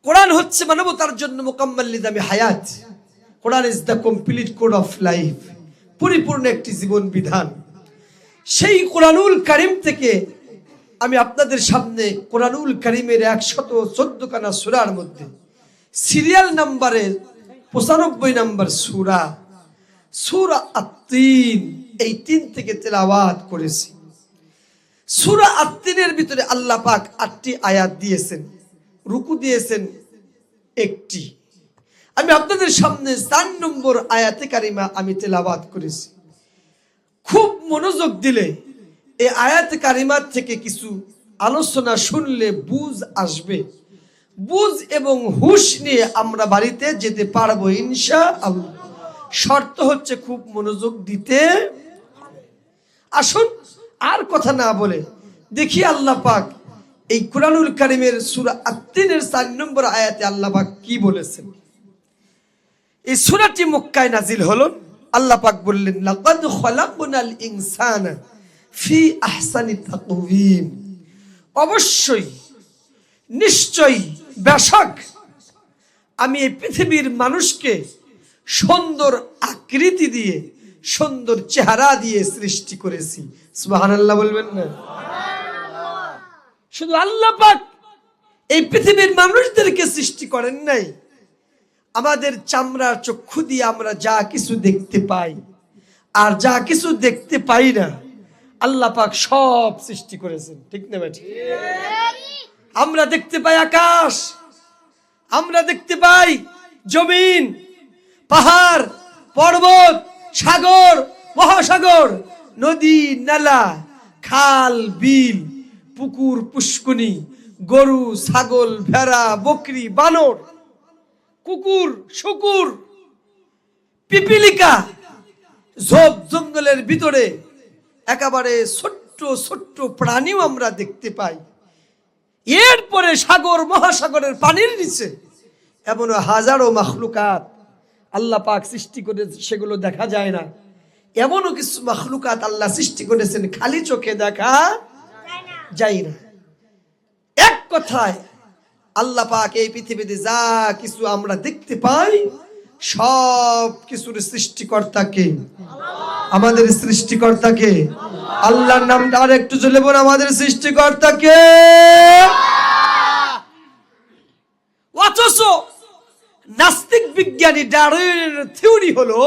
কোরআন হচ্ছে মানবতার জন্য মুকাম্মাল নিজামে হায়াত। Quran is the complete code of life, পরিপূর্ণ একটি জীবন বিধান। সেই কোরআনুল কারীম থেকে আমি আপনাদের সামনে কোরআনুল কারীমের 114 খানা সূরার মধ্যে সিরিয়াল নাম্বারে 95 নম্বর সূরা, সূরা আত-তিন, এই 3 থেকে তেলাওয়াত করেছি। সূরা আত-তিনের ভিতরে আল্লাহ পাক 8টি আয়াত দিয়েছেন, রুকু দিয়েছেন 1টি। আমি আপনাদের সামনে 4 নম্বর আয়াতে কারিমা আমি তেলাওয়াত করেছি। খুব মনোযোগ দিলে এই আয়াতে কারিমার থেকে কিছু আলোচনা শুনলে বুঝ আসবে। বুঝ এবং হুশ নিয়ে আমরা বাড়িতে যেতে পারবো ইনশাআল্লাহ। শর্ত হচ্ছে খুব মনোযোগ দিতে হবে। আসুন আর কথা না বলে দেখি আল্লাহ পাক এই কোরআনুল কারীমের সূরা আত-তিনের 4 নম্বর আয়াতে আল্লাহ পাক কি বলেছেন। এই সূরাটি মক্কায় নাজিল হলো। আল্লাহ পাক বললেন, লাকাদ খলাকনাল ইনসানা ফি আহসানি তাকওয়িম, অবশ্যই নিশ্চয়ই বেশক আমি এই পৃথিবীর মানুষকে সুন্দর আকৃতি দিয়ে, সুন্দর চেহারা দিয়ে সৃষ্টি করেছি। সুবহানাল্লাহ বলবেন না? শুধু আল্লাহ পাক এই পৃথিবীর মানুষদেরকে সৃষ্টি করেন নাই, আমাদের চামড়ার চক্ষু দিয়ে আমরা যা কিছু দেখতে পাই আর যা কিছু দেখতে পাই না আল্লাহ পাক সব সৃষ্টি করেছেন। ঠিক না ভাই? আমরা দেখতে পাই আকাশ, আমরা দেখতে পাই জমিন, পাহাড়, পর্বত, সাগর, মহাসাগর, নদী, নালা, খাল, বিল, পুকুর, পুষ্কুনি, গরু, ছাগল, ভেড়া, বকরি, বানর, কুকুর, শুকুর, পিপিলিকা, ঝোপ জঙ্গলের ভিতরে একেবারে ছোট্ট ছোট্ট প্রাণীও আমরা দেখতে পাই। এরপরে সাগর, মহাসাগরের পানির নিচে এমন হাজারো মাখলুকাত আল্লাহ পাক সৃষ্টি করে, সেগুলো দেখা যায় না। এমনও কিছু মাখলুকাত আল্লাহ সৃষ্টি করেছেন খালি চোখে দেখা যায় না। এক কথায় আল্লাহ পাক এই পৃথিবীতে যা কিছু আমরা দেখতে পাই সব কিছুর সৃষ্টিকর্তাকে, আমাদের সৃষ্টিকর্তাকে। আল্লাহর নামটা আর একটু জোরে বলুন, আমাদের সৃষ্টিকর্তাকে। অথচ নাস্তিক বিজ্ঞানী ডারউইনের থিওরি হলো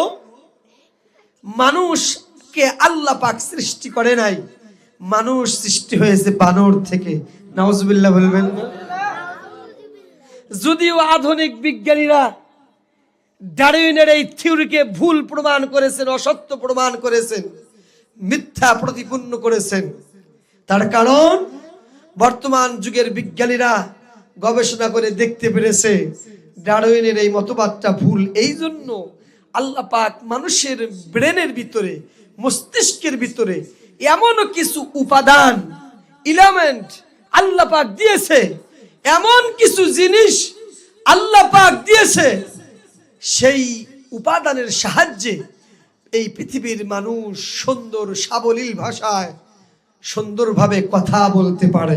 মানুষকে আল্লাহ পাক সৃষ্টি করে নাই, মানুষ সৃষ্টি হয়েছে বানর থেকে। নাউজুবিল্লাহ বলবেন না? যদিও আধুনিক বিজ্ঞানীরা ডারউইনের এই থিওরিকে ভুল প্রমাণ করেছেন, অসত্য প্রমাণ করেছেন, মিথ্যা প্রতিপন্ন করেছেন। তার কারণ বর্তমান যুগের বিজ্ঞানীরা গবেষণা করে দেখতে পেরেছে ডারউইনের এই মতবাদটা ভুল। এই জন্য আল্লাহ পাক মানুষের ব্রেনের ভিতরে, মস্তিষ্কের ভিতরে এমন কিছু উপাদান, এলিমেন্ট আল্লাহ পাক দিয়েছে, এমন কিছু জিনিস আল্লাহ পাক দিয়েছে, সেই উপাদানের সাহায্যে এই পৃথিবীর মানুষ সুন্দর সাবলীল ভাষায় সুন্দরভাবে কথা বলতে পারে।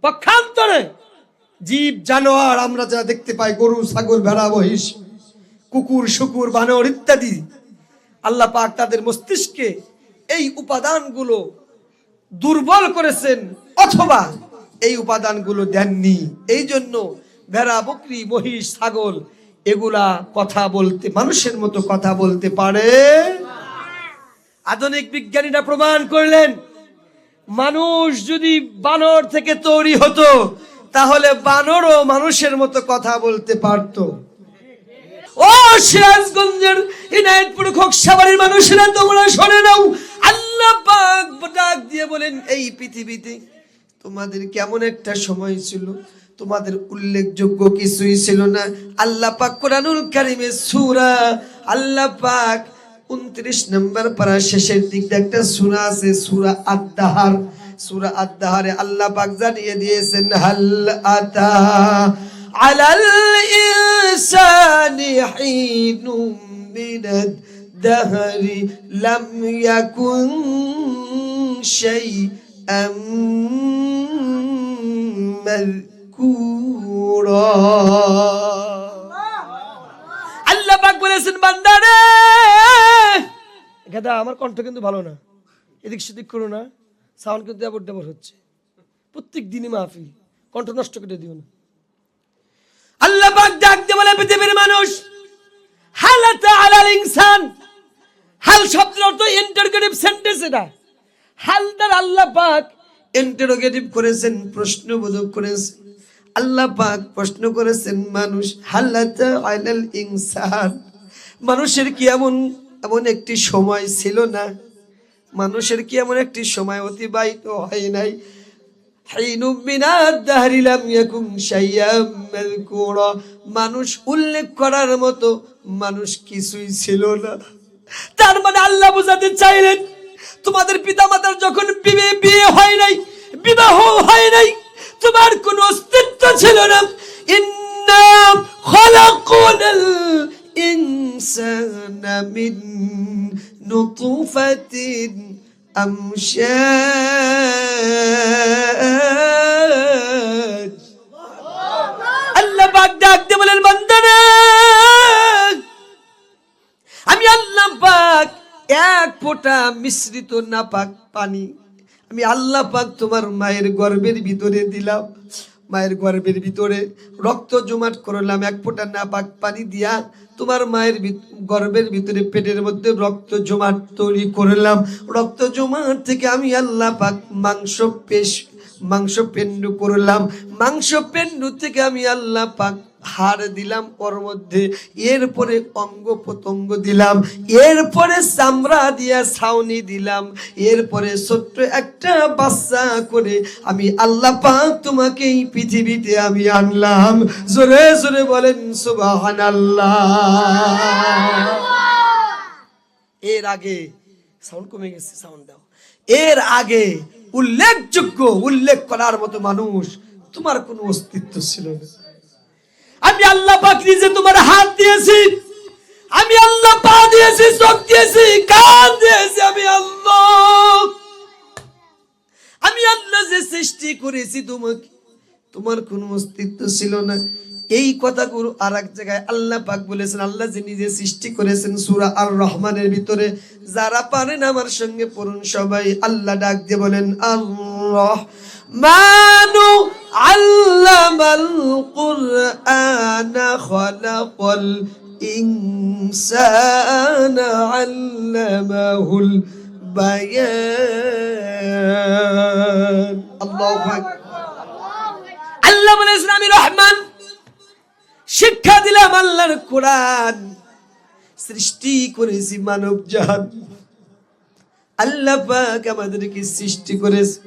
পক্ষান্তরে জীব জানোয়ার আমরা যা দেখতে পাই, গরু, ছাগল, ভেড়া, মহিষ, কুকুর, শুকুর, বানর ইত্যাদি, আল্লাহ পাক তাদের মস্তিষ্কে এই উপাদানগুলো দুর্বল করেছেন অথবা এই উপাদানগুলো দেননি। এই জন্য ভেড়া, বকরি, মহিষ, ছাগল এগুলা কথা বলতে, মানুষের মতো কথা বলতে পারে। আধুনিক বিজ্ঞানীরা প্রমাণ করলেন মানুষ যদি বানর থেকে তৈরি হতো তাহলে বানরও মানুষের মতো কথা বলতে পারত। ও সিরাজগঞ্জের ইনায়েতপুর খোকসাবাড়ির মানুষেরা তোমরা শুনে নাও, আল্লাহ পাক ডাক দিয়ে বলেন, এই পৃথিবীতে তোমাদের কেমন একটা সময় ছিল, তোমাদের উল্লেখযোগ্য কিছুই ছিল না। আল্লাহ পাক কোরআনুল কারীমে সূরা, আল্লাহ পাক 29 নম্বর পারা শেষের দিকে একটা সূরা আছে, সূরা আদ-দাহার। সূরা আদ-দাহারে আল্লাহ পাক জানিয়ে দিয়েছেন, হাল আতা আলাল ইনসানি হিনুম মিনাদ দাহরি লাম ইয়াকুন শাইআম মাযকুরা। খেদা আমার কণ্ঠ কিন্তু ভালো না, এদিক সেদিক করো না, সাউন্ড কিন্তু আবার ডাবর হচ্ছে, প্রত্যেক দিনই মাহফিল, কণ্ঠ নষ্ট করে দিও না। আল্লাহ পাক ডাক দিয়ে বলে পৃথিবীর মানুষ, হালাতা আলাল ইনসান, হাল শব্দের অর্থ ইন্টারোগেটিভ সেন্টেন্স, এটা হাল দ্বারা আল্লাহ পাক ইন্টারোগেটিভ করেছেন, প্রশ্নবোধক করেছেন। আল্লাহ পাক প্রশ্ন করেছেন মানুষ, হালাতা আলাল ইনসান, মানুষের কি এমন একটি সময় ছিল না, মানুষের কি এমন একটি সময় অতিবাহিত হয় নাই, হাইনুম মিনাদ দাহরি লাম ইয়াকুম শাইয়াম মাযকুরা, মানুষ উল্লেখ করার মতো মানুষ কিছুই ছিল না। তার মানে আল্লাহ বোঝাতে চাইলেন, তোমাদের পিতামাতার যখন বিয়ে হয় নাই, বিবাহ হয় নাই, তোমার কোনো অস্তিত্ব ছিল না। ইন্না খালাকনাল ইনসানা মিন নুতফাতিন আমশাজ, আল্লাহ পাক ডাক দিয়ে বলেন, বান্দারা আমি আল্লাহ পাক এক ফোঁটা মিশ্রিত নাপাক পানি আমি আল্লাহ পাক তোমার মায়ের গর্ভের ভিতরে দিলাম, মায়ের গর্ভের ভিতরে রক্ত জমাট করলাম, এক ফোঁটা নাপাক পানি দিয়া তোমার মায়ের গর্ভের ভিতরে পেটের মধ্যে রক্ত জমাট তৈরি করলাম, রক্ত জমাট থেকে আমি আল্লাহ পাক মাংস পেন্ডু করলাম, মাংস পেন্ডু থেকে আমি আল্লাহ পাক হাড় দিলাম ওর মধ্যে, এরপরে অঙ্গ প্রত্যঙ্গ দিলাম, এরপরে চামড়া দিয়া ছাউনি দিলাম, এরপরে ছোট্ট একটা বাচ্চা করে আমি আল্লাহ পাক তোমাকে এই পৃথিবীতে আমি আনলাম। জোরে জোরে বলেন সুবহানাল্লাহ। এর আগে সাউন্ড কমে গেছে, সাউন্ড দাও। এর আগে উল্লেখ করার মতো মানুষ তোমার কোনো অস্তিত্ব ছিল না। আমি আল্লাহ পাক নিজে তোমার হাত দিয়েছি, আমি আল্লাহ পা দিয়েছি, চোখ দিয়েছি, কান দিয়েছি, আমি আল্লাহ যে সৃষ্টি করেছি তোমাকে, তোমার কোনো অস্তিত্ব ছিল না। এই কথাগুলো আর এক জায়গায় আল্লাহ পাক বলেছেন, আল্লাহ যে নিজে সৃষ্টি করেছেন সূরা আর রহমানের ভিতরে। যারা পারেন আমার সঙ্গে পড়ুন সবাই। আল্লাহ ডাক দিয়ে বলেন, আল্লাহ মানু আল্লামাল কুরআনা খালাকাল ইনসানা আল্লামাহুল বায়ান। আল্লাহু আকবার। আল্লাহ বলেছেন আমি রহমান, শিক্ষা দিলাম আল্লাহর কোরআন, সৃষ্টি করেছি মানব জাত। আল্লাহ পাক আমাদেরকে সৃষ্টি করেছে,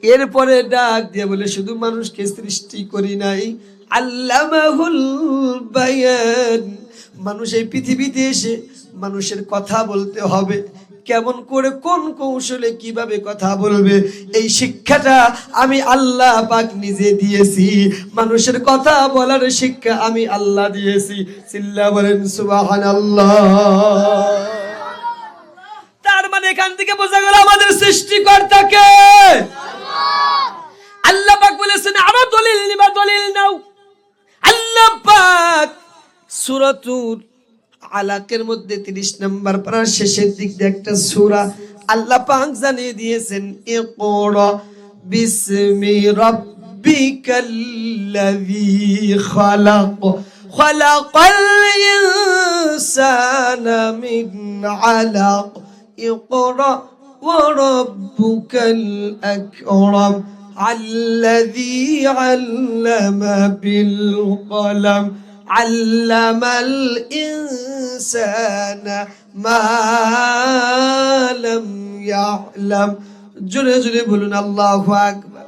এরপরে ডাক দিয়ে বলে শুধু মানুষকে সৃষ্টি করি নাই, আল্লামাহুল বায়ান, মানুষ এই পৃথিবীতে এসে মানুষের কথা বলতে হবে, কেমন করে কোন কৌশলে কিভাবে কথা বলবে, এই শিক্ষাটা আমি আল্লাহ পাক নিজে দিয়েছি। মানুষের কথা বলার শিক্ষা আমি আল্লাহ দিয়েছি। চিল্লা বলেন সুবহানাল্লাহ। তার মানে এখান থেকে বোঝা গেল আমাদের সৃষ্টিকর্তা কে? আল্লাহ পাক বলেছেন আরো দলিল নিবা, দলিল নাও। আল্লাহ পাক সূরাতুল আলাকের মধ্যে 30 নম্বর পারার শেষের দিক দিয়ে একটা সূরা আল্লাহ পাক জানিয়ে দিয়েছেন, ইকরা বিসমি রাব্বিকাল্লাযী খালাক খালাকাল ইনসানা মিন আলাক ইকরা ওয়া রাব্বুকাল আকরাম আল্লাযী আল্লামা বিল কলম আল্লামাল ইনসানা মা লাম ইয়ালাম। জোরে জোরে বলুন আল্লাহু আকবার।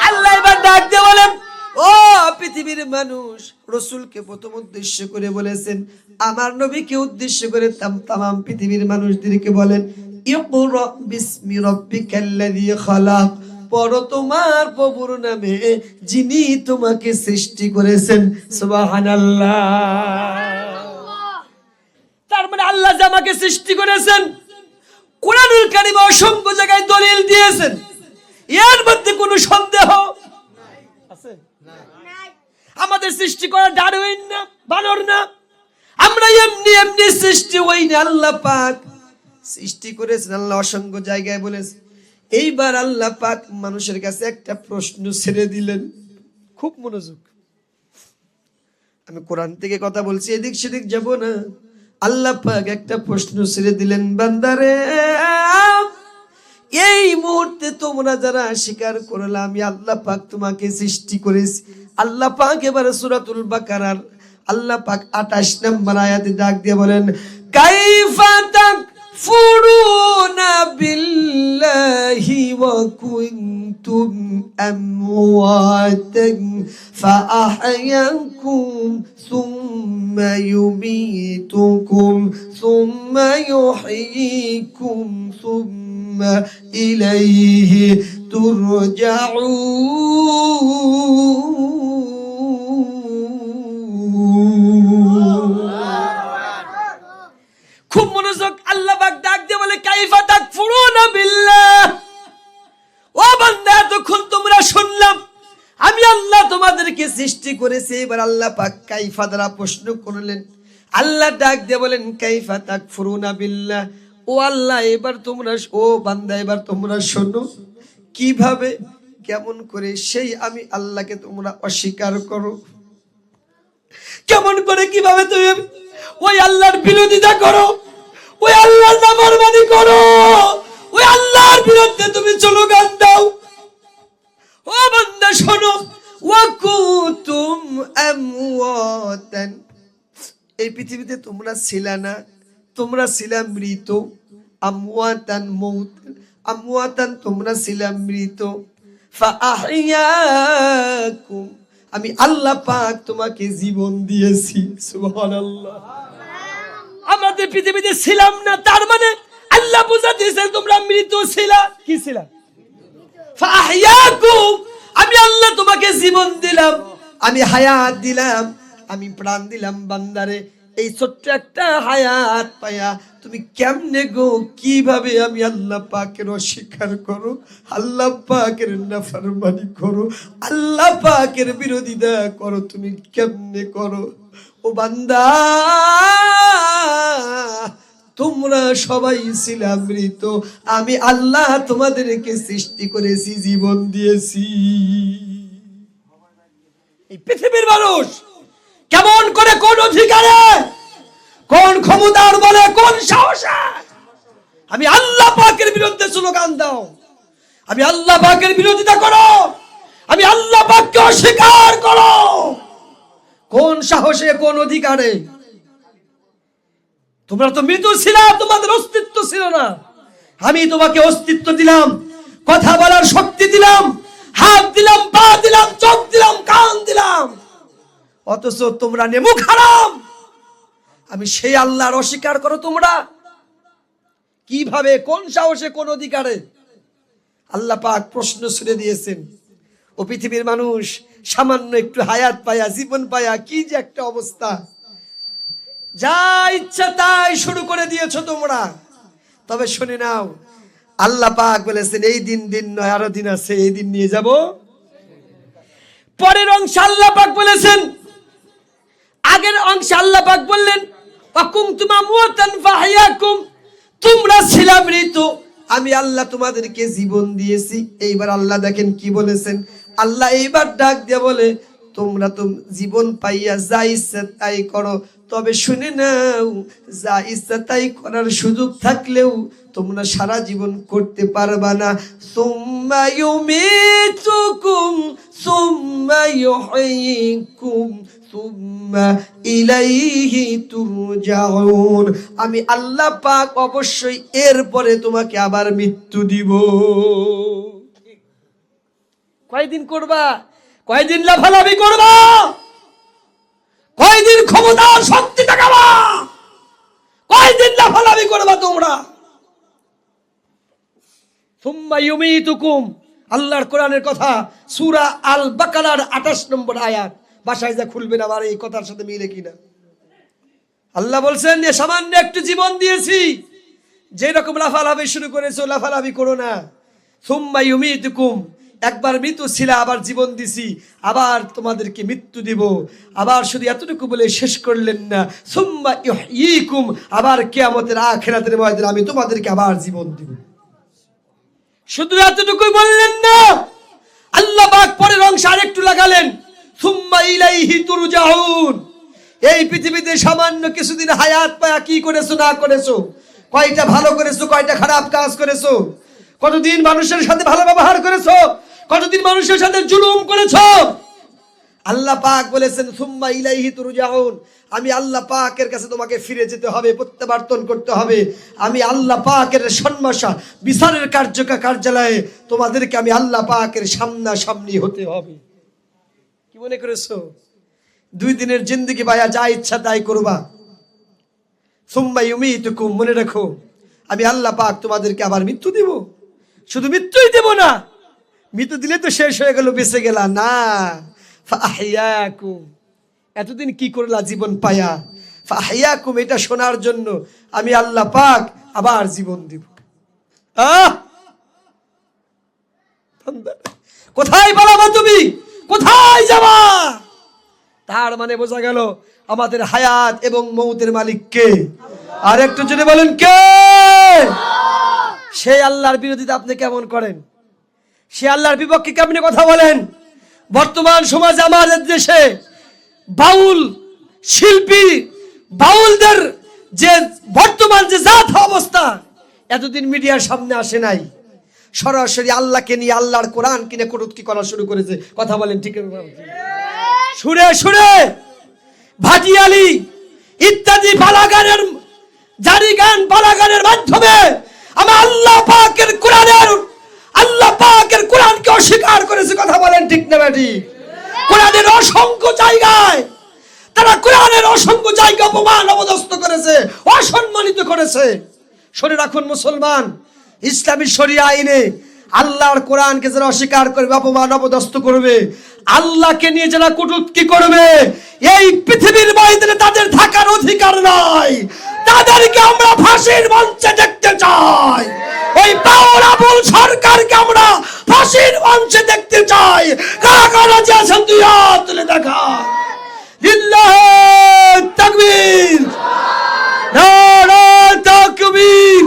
আল্লাহ এবার ডাক দিয়ে বলেন, ও পৃথিবীর মানুষ, রাসূলকে প্রথম উদ্দেশ্য করে বলেছেন, আমার নবীকে উদ্দেশ্য করে তামাম পৃথিবীর মানুষদেরকে বলেন, ইকরা বিসমি রাব্বিকাল্লাযী খালাক, পড়ো তোমার প্রভুর নামে যিনি তোমাকে সৃষ্টি করেছেন। সুবহানাল্লাহ। তার মানে আল্লাহ যে আমাকে সৃষ্টি করেছেন, কোরআনুল কারীমে অসংখ্য জায়গায় দলিল দিয়েছেন, এর মধ্যে কোনো সন্দেহ আছে? আমাদের সৃষ্টি করা ডারউইন না, বানর না, আমরা এমনি এমনি সৃষ্টি হই না। আল্লাহ পাক সৃষ্টি করেছেন আল্লাহ অসংখ্য জায়গায় বলেছে। এইবার আল্লাহ পাক মানুষের কাছে একটা প্রশ্ন ছেড়ে দিলেন, খুব মনোযোগ, আমি কোরআন থেকে কথা বলছি, এদিক সেদিক যাব না। আল্লাহ পাক একটা প্রশ্ন ছেড়ে দিলেন, বান্দারে এই মুহূর্তে তোমরা যারা স্বীকার করলে আমি আল্লাহ পাক তোমাকে সৃষ্টি করেছি। আল্লাহ পাক এবার সূরাতুল বাকারার আল্লাহ পাক 28 নম্বর আয়াতে ডাক দিয়ে বলেন, কাইফা তাকফুরুনা বিল্লাহি ওয়া কুনতুম আমওয়াতান ফাআহয়াকুম সুম্মা ইউমীতুকুম সুম্মা ইউহয়ীকুম সুম্মা ইলাইহি তুরজাউন। খুব মনোযোগ, আল্লাহ পাক ডাক দিয়ে বলে, কাইফা তাকফুরুনা বিল্লাহ, ও বান্দা তখন তোমরা শুনলাম আমি আল্লাহ তোমাদেরকে সৃষ্টি করেছি। এবার আল্লাহ পাক কাইফা দ্বারা প্রশ্ন করলেন। আল্লাহ ডাক দিয়ে বলেন, কাইফা তাকফুরুনা বিল্লাহ, ও আল্লাহ এবার তোমরা, ও বান্দা এবার তোমরা শোনো, কিভাবে কেমন করে সেই আমি আল্লাহকে তোমরা অস্বীকার করো, কেমন করে কিভাবে তুমি ওই আল্লাহর বিরোধিতা করো, ওই আল্লাহর নাফরমানি করো, ওই আল্লাহর বিরুদ্ধে তুমি স্লোগান দাও। ও বান্দা শোনো, ওয়া কুনতুম আমওয়াতান, এই পৃথিবীতে তোমরা ছিলে না, তোমরা ছিলে মৃত। আমওয়াতান মউত, আমওয়াতান তোমরা ছিলে মৃত। ফাআহইয়াকুম, আমি আল্লাহ পাক তোমাকে জীবন দিয়েছি। সুবহানাল্লাহ। আমাদের পৃথিবীতে ছিলাম না, তার মানে আল্লাহ বুঝাতেছেন তোমরা মৃত ছিলা। কি ছিলা? ফাআহইয়াকুম, আমি আল্লাহ তোমাকে জীবন দিলাম, আমি হায়াত দিলাম, আমি প্রাণ দিলাম। বান্দারে এই ছোট্ট একটা হায়াত পায়া তুমি কেমনে গো কিভাবে আমি আল্লাহ পাকের অস্বীকার করো, আল্লাহ পাকের নাফরমানি করো, আল্লাহ পাকের বিরোধিতা করো, তুমি কেমনে করো? ও বান্দা তোমরা সবাই ছিলে মৃত, আমি আল্লাহ তোমাদেরকে সৃষ্টি করেছি, জীবন দিয়েছি। এই পৃথিবীর মানুষ কেমন করে, কোন অধিকারে, কোন ক্ষমতার বলে, কোন সাহসে আমি আল্লাহ পাকের বিরুদ্ধে স্লোগান দাও, আমি আল্লাহ পাকের বিরোধিতা করো, আমি আল্লাহ পাককে অস্বীকার করো, কোন সাহসে, কোন অধিকারে? তোমরা তো মৃত ছিলা, তোমাদের অস্তিত্ব ছিল না, আমি তোমাকে অস্তিত্ব দিলাম, কথা বলার শক্তি দিলাম, হাত দিলাম, পা দিলাম, চোখ দিলাম, কান দিলাম, অথচ তোমরা নেমুখ হারাম। আমি সেই আল্লাহর অস্বীকার করো তোমরা কিভাবে, কোন সাহসে, কোন অধিকারে? আল্লাহ পাক প্রশ্ন ছুড়ে দিয়েছেন। ও পৃথিবীর মানুষ, সামান্য একটু হায়াত পায়া, জীবন পায়া কি যে একটা অবস্থা, যা ইচ্ছা তাই শুরু করে দিয়েছো তোমরা। তবে শুনে নাও, আল্লাহ পাক বলেছেন এই দিন নয়, আরো দিন আছে, এই দিন নিয়ে যাব। পরের অংশ আল্লাহ পাক বলেছেন, আগের অংশ আল্লাহ পাক বললেন, ওয়াকুনতুম আমওয়াতান ফাআহইয়াকুম, তোমরা ছিলা মৃত, আমি আল্লাহ তোমাদেরকে জীবন দিয়েছি। এইবার আল্লাহ দেখেন কি বলেছেন, আল্লাহ এইবার ডাক দিয়ে বলে, তোমরা তো জীবন পাইয়া যা ইচ্ছা তাই করো, তবে শুনে নাও, যা ইচ্ছা তাই করার সুযোগ থাকলেও তোমরা সারা জীবন করতে পারবা না। সুম্মা ইউমীতুকুম সুম্মা ইউহয়ীকুম সুম্মা ইলাইহি তুরজাউন, আমি আল্লাহ পাক অবশ্যই এরপরে তোমাকে আবার মৃত্যু দিব। কয়দিন করবা, কয়দিন লাফালাফি করবা, কয়দিন ক্ষমতা শক্তি দেখাবা, কয়দিন লাফালাফি করবা তোমরা? সুম্মা ইউমীতুকুম, আল্লাহর কোরআনের কথা, সূরা আল বাকারার 28 নম্বর আয়াত। বাসায় যা খুলবেন আমার এই কথার সাথে মিলে কিনা। আল্লাহ বলছেন, যে সামান্য একটু জীবন দিয়েছি, যে রকম লাফালাফি শুরু করেছো লাফালাফি করো না। সুম্মা ইউমীতুকুম, একবার মৃত্যু ছিল, আবার জীবন দিছি, আবার তোমাদেরকে মৃত্যু দিব। আবার শুধু এতটুকু বলে শেষ করলেন না, সুম্মা ইউহয়িকুম, আবার কিয়ামতের আখিরাতের ময়দানে আমি তোমাদেরকে আবার জীবন দিব। শুধু এতটুকুই বললেন না, আল্লাহ পাক পরের অংশ আরেকটু লাগালেন, সুম্মা ইলাইহি তুরজাউন। এই পৃথিবীতে সামান্য কিছুদিন হায়াত পায়া কি করেছো না করেছো, কয়টা ভালো করেছো, কয়টা খারাপ কাজ করেছো, কতদিন মানুষের সাথে ভালো ব্যবহার করেছো, কতদিন মানুষের সাথে জুলুম করেছো। আল্লাহ পাক বলেছেন সুম্মা ইলাইহি তুরজাউন, আমি আল্লাহ পাকের কাছে তোমাকে ফিরে যেতে হবে, প্রত্যাবর্তন করতে হবে। আমি আল্লাহ পাকের সম্মাসা বিচারের কার্যালয়ে তোমাদেরকে আমি আল্লাহ পাকের সামনাসামনি হতে হবে। কি মনে করেছো 2 দিনের জিন্দেগি ভাইয়া যা ইচ্ছা তাই করবা? সুম্মা ইউমিতুকুম, মনে রাখো আমি আল্লাহ পাক তোমাদেরকে আবার মৃত্যু দিব। শুধু মৃত্যুই দেব না, মৃত্যু দিলে তো শেষ হয়ে গেল, বেঁচে গেলা না। ফাহিয়াকুম, এতদিন কি করলা জীবন পায়া, ফাহিয়াকুম, এটা শোনার জন্য আমি আল্লাহ পাক আবার জীবন দিব। কোথায় পালাবা তুমি, কোথায় যাবা? তার মানে বোঝা গেল আমাদের হায়াত এবং মৌতের মালিক কে? আর একটু জোরে বলেন কে? সেই আল্লাহর বিরোধিতা আপনি কেমন করেন? সে আল্লাহর বিপক্ষে কেমনে কথা বলেন? বর্তমান সমাজে আমাদের দেশে বাউল শিল্পী, বাউলদের যে বর্তমান যে জাত অবস্থা, এতদিন মিডিয়ার সামনে আসে নাই। সরাসরি আল্লাহকে নিয়ে, আল্লাহর কোরআন কিনে কটূক্তি করা শুরু করেছে। কথা বলেন ঠিক? সুরে সুরে ভাটিয়ালি ইত্যাদি বালাগানের, জারি গান বালাগানের মাধ্যমে আমার আল্লাহ পাকের কোরআনকে অস্বীকার করেছে। কথা বলেন ঠিক না বেটি? কোরআনের অসংখ্য জায়গায় তারা কোরআনের অসংখ্য জায়গা অপমান অবদস্ত করেছে, অসম্মানিত করেছে। শুনে রাখুন মুসলমান, ইসলামী শরিয়া আইনে আল্লাহর কোরআনকে যারা অস্বীকার করবে, অপমান অবদস্ত করবে, আল্লাহকে নিয়ে যারা কটূক্তি করবে, এই পৃথিবীর ময়দানে তাদের থাকার অধিকার নাই। তাদেরকে আমরা ফাঁসির মঞ্চে দেখতে চাই। ওই বাউল আবুল সরকারকে আমরা ফাঁসির মঞ্চে দেখতে চাই। কারা কারা যে আছেন দুই হাত তুলে দেখা। লিল্লাহি তাকবীর, নারায়ে তাকবীর।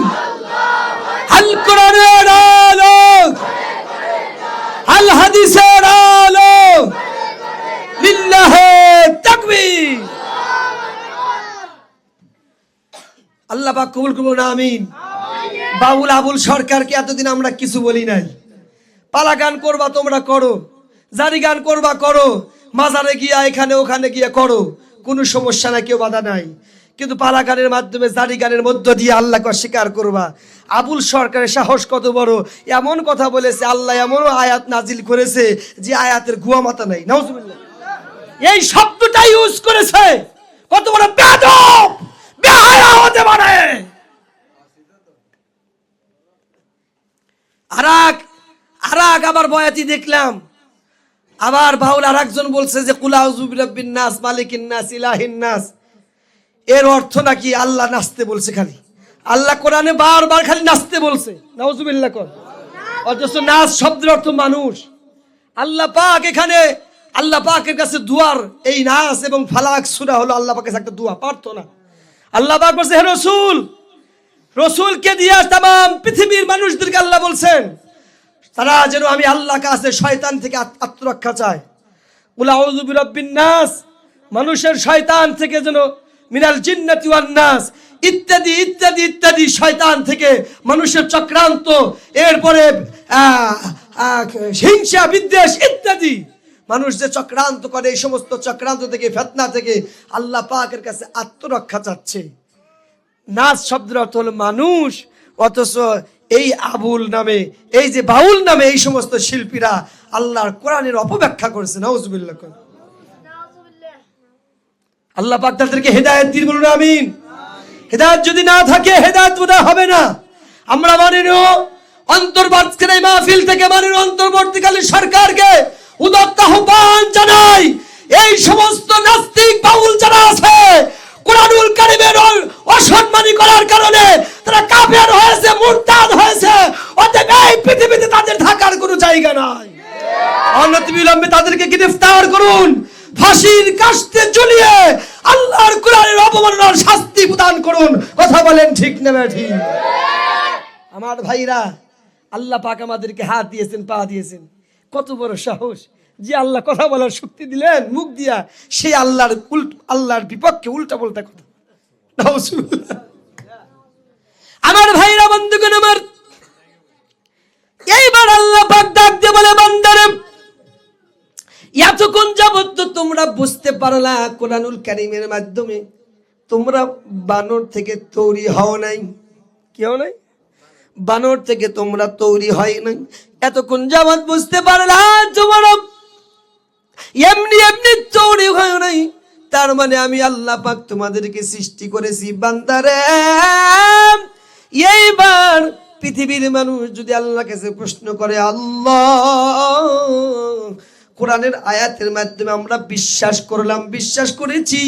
আল কোরআনের আলো, আল হাদিসের আলো, লিল্লাহি তাকবীর। আল্লাহ পাক কবুল করুন, আমিন। বাউল আবুল সরকারকে এতদিন আমরা কিছু বলি নাই। পালা গান করবা তোমরা করো, জারি গান করবা করো, মাজারে গিয়া এখানে ওখানে গিয়া করো, কোনো সমস্যা নাই, কেউ বাধা নাই। কিন্তু পালা গানের মাধ্যমে, জারি গানের মধ্য দিয়ে আল্লাহকে অস্বীকার করবা। আবুল সরকারের সাহস কত বড়! এমন কথা বলেছে, আল্লাহ এমন আয়াত নাজিল করেছে যে আয়াতের গুয়া মাথা নাই। নাউজুবিল্লাহ, এই শব্দটা ইউজ করেছে। কত বড় বেয়াদব, বেহায়া হতে পারে! আরাক আবার বয়াতি দেখলাম, আবার বাউল আর একজন বলছে যে কুল আউযু বিরাব্বিন নাস, মালিকিন নাস, ইলাহিন নাস। এর অর্থ নাকি আল্লাহ নাচতে বলছে খালি। আল্লাহ কোরআনে বারবার খালি নাচতে বলছে। নাউজুবিল্লাহ কর। অথচ নাচ শব্দের অর্থ মানুষ। আল্লাহ পাক এখানে, আল্লাহ পাকের কাছে দুয়ার, এই নাস এবং ফালাক সূরা হলো আল্লাহ পাকের একটা দোয়া, প্রার্থনা। আল্লাহ পাক বলছে, হে রাসূল, রাসূলকে দিয়ে तमाम পৃথিবীর মানুষদেরকে আল্লাহ বলছেন তারা যেন আমি আল্লাহর কাছে শয়তান থেকে আত্মরক্ষা চায়। কুল আউযু বিরাব্বিন নাস, মানুষের শয়তান থেকে যেন, মিনাল জিন্নাতি ওয়ান নাস, ইত্যাদি ইত্যাদি ইত্যাদি, শয়তান থেকে, মানুষের চক্রান্ত, এরপরে হিংসা বিদ্বেষ ইত্যাদি মানুষ যে চক্রান্ত করে, এই সমস্ত চক্রান্ত থেকে, ফিতনা থেকে আল্লাহ পাকের কাছে আত্মরক্ষা চাচ্ছে। নাস শব্দের অর্থ হলো মানুষ। অথচ এই আবুল নামে, এই যে বাউল নামে এই সমস্ত শিল্পীরা আল্লাহর কোরআনের অপব্যাখ্যা করেছে। নাউজুবিল্লাহ। আল্লাহ পাক তাদেরকে হেদায়েত দিন, বলুন আমিন। হেদায়েত যদি না থাকে, হেদায়েত বোধহয় হবে না। আমরা মাননীয় অন্তর্বর্তীকালীন মাহফিল থেকে মাননীয় অন্তর্বর্তীকালীন সরকারকে উদাত্ত আহ্বান জানাই, এই সমস্ত নাস্তিক বাউল যারা আছে, কোরআনুল কারীমের অসম্মানী করার কারণে তারা কাফের হয়েছে, মুরতাদ হয়েছে। অতএব এই পৃথিবীতে তাদের থাকার কোনো জায়গা নাই। অনতিবিলম্বে তাদেরকে গ্রেফতার করুন, ফাঁসির কাস্তে ঝুলিয়ে আল্লাহর কোরআনের অবমাননার শাস্তি প্রদান করুন। কথা বলেন ঠিক না ঠিক? আমার ভাইরা, আল্লাহ পাক আমাদেরকে হাত দিয়েছেন, পা দিয়েছেন, কত বড় সাহস যে আল্লাহ কথা বলার শক্তি দিলেন মুখ দিয়া, সেই আল্লাহর বিপক্ষে উল্টা পাল্টা কথা। নাউজুবিল্লাহ। আমার ভাইরা, বন্ধুগণ আমার, এইবার আল্লাহ পাক ডাক দিয়ে বলে, বান্দারে এতক্ষণ যাবত তো তোমরা বুঝতে পারলা কোরআনুল কারীমের মাধ্যমে তোমরা বানর থেকে তৈরি হও নাই। কি হও নাই? বানর থেকে তোমরা তৈরি হয় নাই। এতক্ষণ যাবত বুঝতে পারলা তোমরা এমনি এমনি তৈরি হয় নাই। তার মানে আমি আল্লাহ পাক তোমাদেরকে সৃষ্টি করেছি। বান্দারে, এইবার পৃথিবীর মানুষ যদি আল্লাহর কাছে প্রশ্ন করে, আল্লাহ কোরআনের আয়াতের মাধ্যমে আমরা বিশ্বাস করলাম, বিশ্বাস করেছি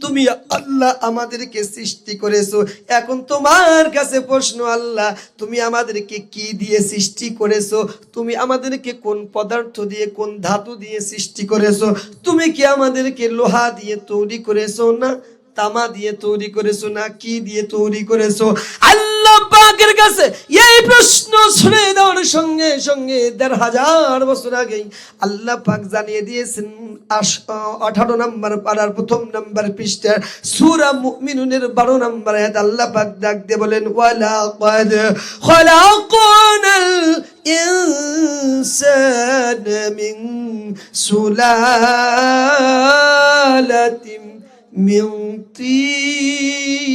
তুমি আল্লাহ আমাদেরকে সৃষ্টি করেছো, এখন তোমার কাছে প্রশ্ন, আল্লাহ তুমি আমাদেরকে কি দিয়ে সৃষ্টি করেছো? তুমি আমাদেরকে কোন পদার্থ দিয়ে, কোন ধাতু দিয়ে সৃষ্টি করেছো? তুমি কি আমাদেরকে লোহা দিয়ে তৈরি করেছো, না তামা দিয়ে তৈরি করেছো, না কি দিয়ে তৈরি করেছো? আল্লাহ পাকের কাছে এই প্রশ্ন শুনে দেওয়ার সঙ্গে সঙ্গে ১৫০০ বছর আগেই আল্লাহ পাক জানিয়ে দিয়েছেন 18 নম্বর পারার ১ম নম্বর পৃষ্ঠা সূরা মুমিনুনের ১২ নম্বর আয়াত। আল্লাহ পাক ডাক দিয়ে বলেন, ওয়ালাকাদ খালাকনাল ইনসানা মিন সুলালাতিন মিন তিন।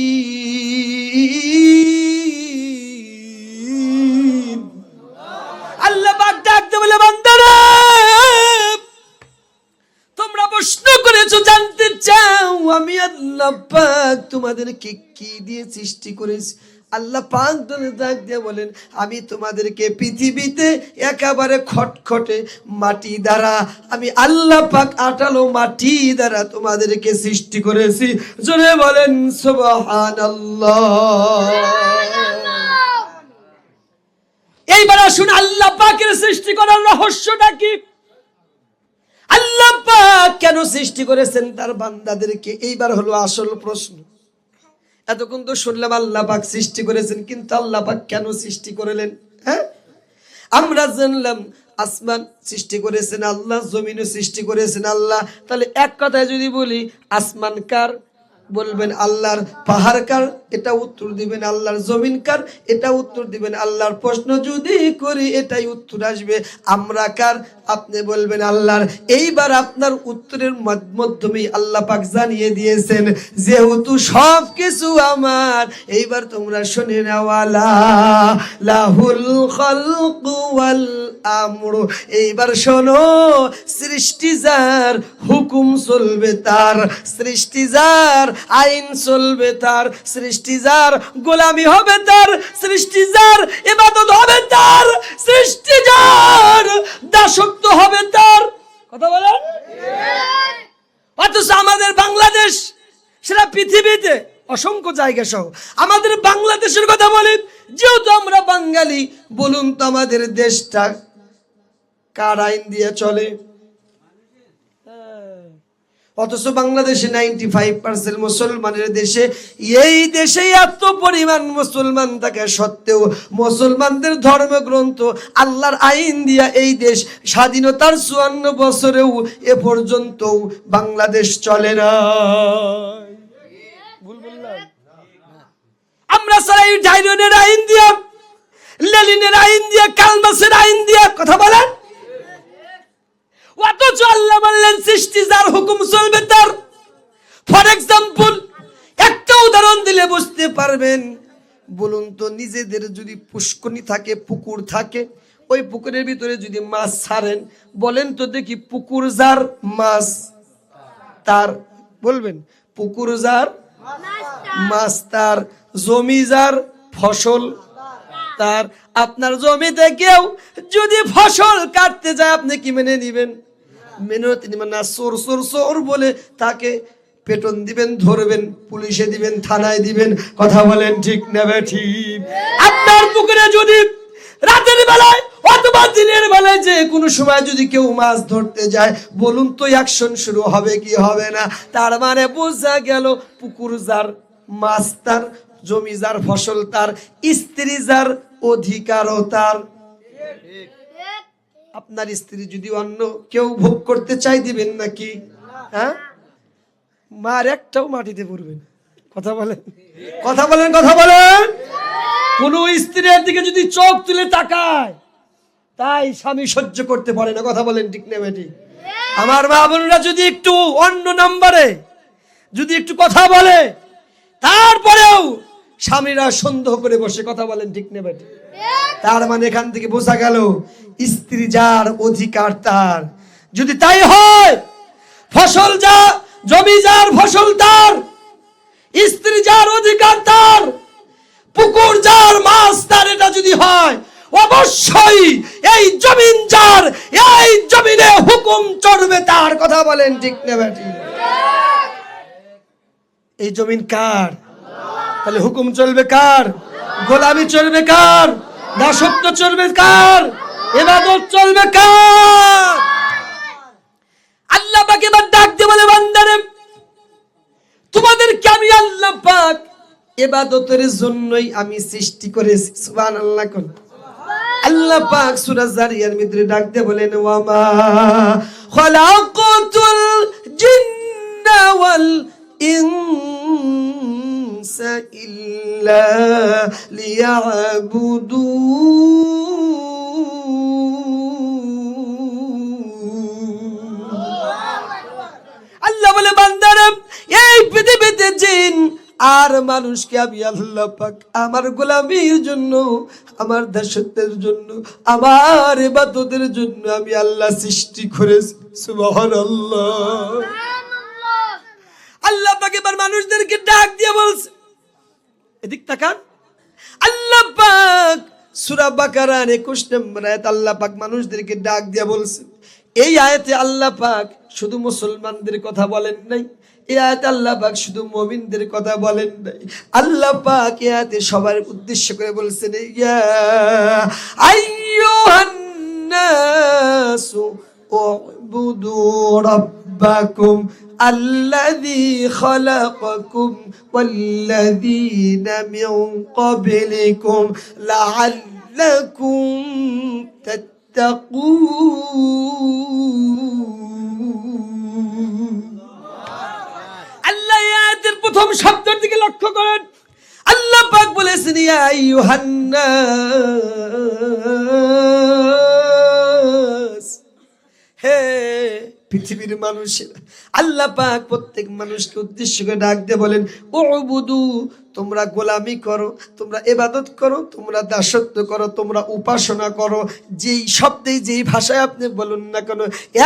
আল্লাহ পাক ডাকতে বলে, বান্দারা তোমরা প্রশ্ন করেছো, জানতে চাও আমি আল্লাহ পাক তোমাদেরকে কি দিয়ে সৃষ্টি করেছি। আল্লাহ পাক ডাক দিয়ে বলেন, আমি তোমাদেরকে পৃথিবীতে একেবারে খটখটে মাটি দ্বারা, আমি আল্লাহ পাক আটালো মাটি দ্বারা তোমাদেরকে সৃষ্টি করেছি। জোরে বলেন সুবহানাল্লাহ। এইবার আসুন আল্লাহ পাকের সৃষ্টি করার রহস্যটা কি? আল্লাহ পাক কেন সৃষ্টি করেছেন তার বান্দাদেরকে? এইবার হলো আসল প্রশ্ন। এতক্ষণ তো শুনলাম আল্লাহ পাক সৃষ্টি করেছেন, কিন্তু আল্লাহ পাক কেন সৃষ্টি করলেন? হ্যাঁ, আমরা জানলাম আসমান সৃষ্টি করেছেন আল্লাহ, জমিনও সৃষ্টি করেছেন আল্লাহ। তাহলে এক কথায় যদি বলি, আসমান কার? বলবেন আল্লাহর। পাহাড় কার? এটা উত্তর দিবেন আল্লাহর। জমিন কার? এটা উত্তর দিবেন আল্লাহর। প্রশ্ন যদি করি, এটাই উত্তর আসবে, আমরা কার? আপনি বলবেন আল্লাহর। এইবার আপনার উত্তরের মাধ্যমে আল্লাহ পাক জানিয়ে দিয়েছেন, যেহেতু সব কিছু আমার, এইবার তোমরা শুনে নাও, আলা লাহুল খালকু ওয়াল আমরু। এইবার শোনো, সৃষ্টি যার, হুকুম চলবে তার, সৃষ্টি যার, আইন চলবে তার, সৃষ্টি যার, গোলামি হবে তার, সৃষ্টি যার, ইবাদত হবে তার, সৃষ্টি যার, দাসত্ব হবে তার। কথা বলেন। অথচ আমাদের বাংলাদেশ, সেটা পৃথিবীতে অসংখ্য জায়গা সহ আমাদের বাংলাদেশের কথা বলি, যেহেতু আমরা বাঙালি, বলুন তো আমাদের দেশটা কার আইন দিয়ে চলে? অথচ বাংলাদেশে 95% মুসলমানের দেশে। এই দেশে এত পরিমাণ মুসলমান থাকা সত্ত্বেও মুসলমানদের ধর্মগ্রন্থ আল্লাহর আইন দিয়া এই দেশ স্বাধীনতার 54 বছরেও এ পর্যন্ত বাংলাদেশ চলে না। ভুল বললাম? আমরা সারাই ডাইরনের আইন দিয়া, লেনিনের আইন দিয়া, কালমাসের আইন দিয়া, কথা বলেন। অথচ আল্লাহ বললেন সৃষ্টি যার, হুকুম চলবে তার। ফর এক্সাম্পল, একটা উদাহরণ দিলে বুঝতে পারবেন। বলুন তো, নিজেদের যদি পুষ্করণী থাকে, পুকুর থাকে, ওই পুকুরের ভিতরে যদি মাছ ছাড়েন, বলেন তো দেখি, পুকুর যার, মাছ তার। বলবেন পুকুর যার, মাছ তার। জমি যার, ফসল তার। আপনার জমিতে কেউ যদি ফসল কাটতে যায়, আপনি কি মেনে নিবেন? মেনে নিবেন না। চোর চোর চোর বলে তাকে পেটন দিবেন, ধরবেন, পুলিশে দিবেন, থানায় দিবেন। কথা বলেন ঠিক না ঠিক? আপনার পুকুরে যদি রাতের বেলায় অথবা দিনের বেলায় যে কোনো সময় যদি কেউ মাছ ধরতে যায়, বলুন তো অ্যাকশন শুরু হবে কি হবে না? তার মানে বোঝা গেল পুকুর যার, মাছ তার, জমি যার, ফসল তার, স্ত্রী যার, অধিকারও তার। আপনার স্ত্রী যদি অন্য কেউ ভোগ করতে চাই দিবেন নাকি? হ্যাঁ, মার একটাও মাটিতে পড়বেন। কথা বলেন, কথা বলেন, কথা বলেন। কোন স্ত্রীর দিকে যদি চোখ তুলে তাকায়, তাই স্বামী সহ্য করতে পারে না। কথা বলেন ঠিক না বেটি? আমার মা বোনরা যদি একটু অন্য নাম্বারে যদি একটু কথা বলে, তারপরেও স্বামীরা সন্দেহ করে বসে। কথা বলেন ঠিক না বেটি? তার মানে এখান থেকে বোঝা গেল স্ত্রী যার, অধিকার তার। যদি তাই হয়, ফসল যা, জমি যার, ফসল তার, স্ত্রী যার, অধিকার তার, পুকুর যার, মাছ তার, এটা যদি হয়, অবশ্যই এই জমিন যার, এই জমিনে হুকুম চলবে তার। কথা বলেন ঠিক না বেটি? এই জমিন কার? তাহলে হুকুম চলবে কার? গোলামি চলবে কার? দাসত্ব চলবে কার? ইবাদত চলবে কার? আল্লাহ পাক এবার ডাক দিয়ে বলে, বান্দারে তোমাদেরকে আমি আল্লাহ পাক ইবাদতের জন্যই আমি সৃষ্টি করেছি। সুবহানাল্লাহ। কোন আল্লাহ পাক সূরা জারিয়ার মধ্যে ডাক দিয়ে বলেন, ওয়ামা খালাকাতুল জিন্না ওয়াল ইনসা ইল্লা লিয়াবুদুন। আল্লাহ বলে, বান্দারা এই পৃথিবীতে জিন আর মানুষকে আমি আল্লাহ পাক আমার গোলামির জন্য, আমার দাসত্বের জন্য, আমার ইবাদতের জন্য আমি আল্লাহ সৃষ্টি করেছি। সুবহানাল্লাহ। আল্লাহ পাক এবার মানুষদেরকে ডাক দিয়ে বলছে, এদিক তাকান। আল্লাহ পাক সূরা বাকারার 21 নম্বর আয়াত আল্লাহ পাক মানুষদেরকে ডাক দিয়ে বলছে। এই আয়াতে আল্লাহ পাক শুধু মুসলমানদের কথা বলেন নাই, এই আয়াতে আল্লাহ পাক শুধু মুমিনদের কথা বলেন নাই, আল্লাহ পাক এই আয়াতে সবার উদ্দেশ্য করে বলছেন, ইয়া আইয়ুহান নাসু উবুদু রাব্বাকুম আল্লাযী খালাকাকুম ওয়াল্লাযীনা মিন ক্বাবলিকুম লাআল্লাকুম তাত্তাকুন। আল্লাহ আয়াতের প্রথম শব্দের দিকে লক্ষ্য করেন। আল্লাহ পাক বলেছেন, ইয়া আইয়ুহান নাস, হে পৃথিবীর মানুষেরা। আল্লাহ পাক প্রত্যেক মানুষকে উদ্দেশ্য করে ডাক দিয়ে বলেন, উবুদু, তোমরা গোলামি করো, তোমরা ইবাদত করো, তোমরা দাসত্ব করো, তোমরা উপাসনা করো। যেই শব্দে, যেই ভাষায় আপনি বলুন না কেন,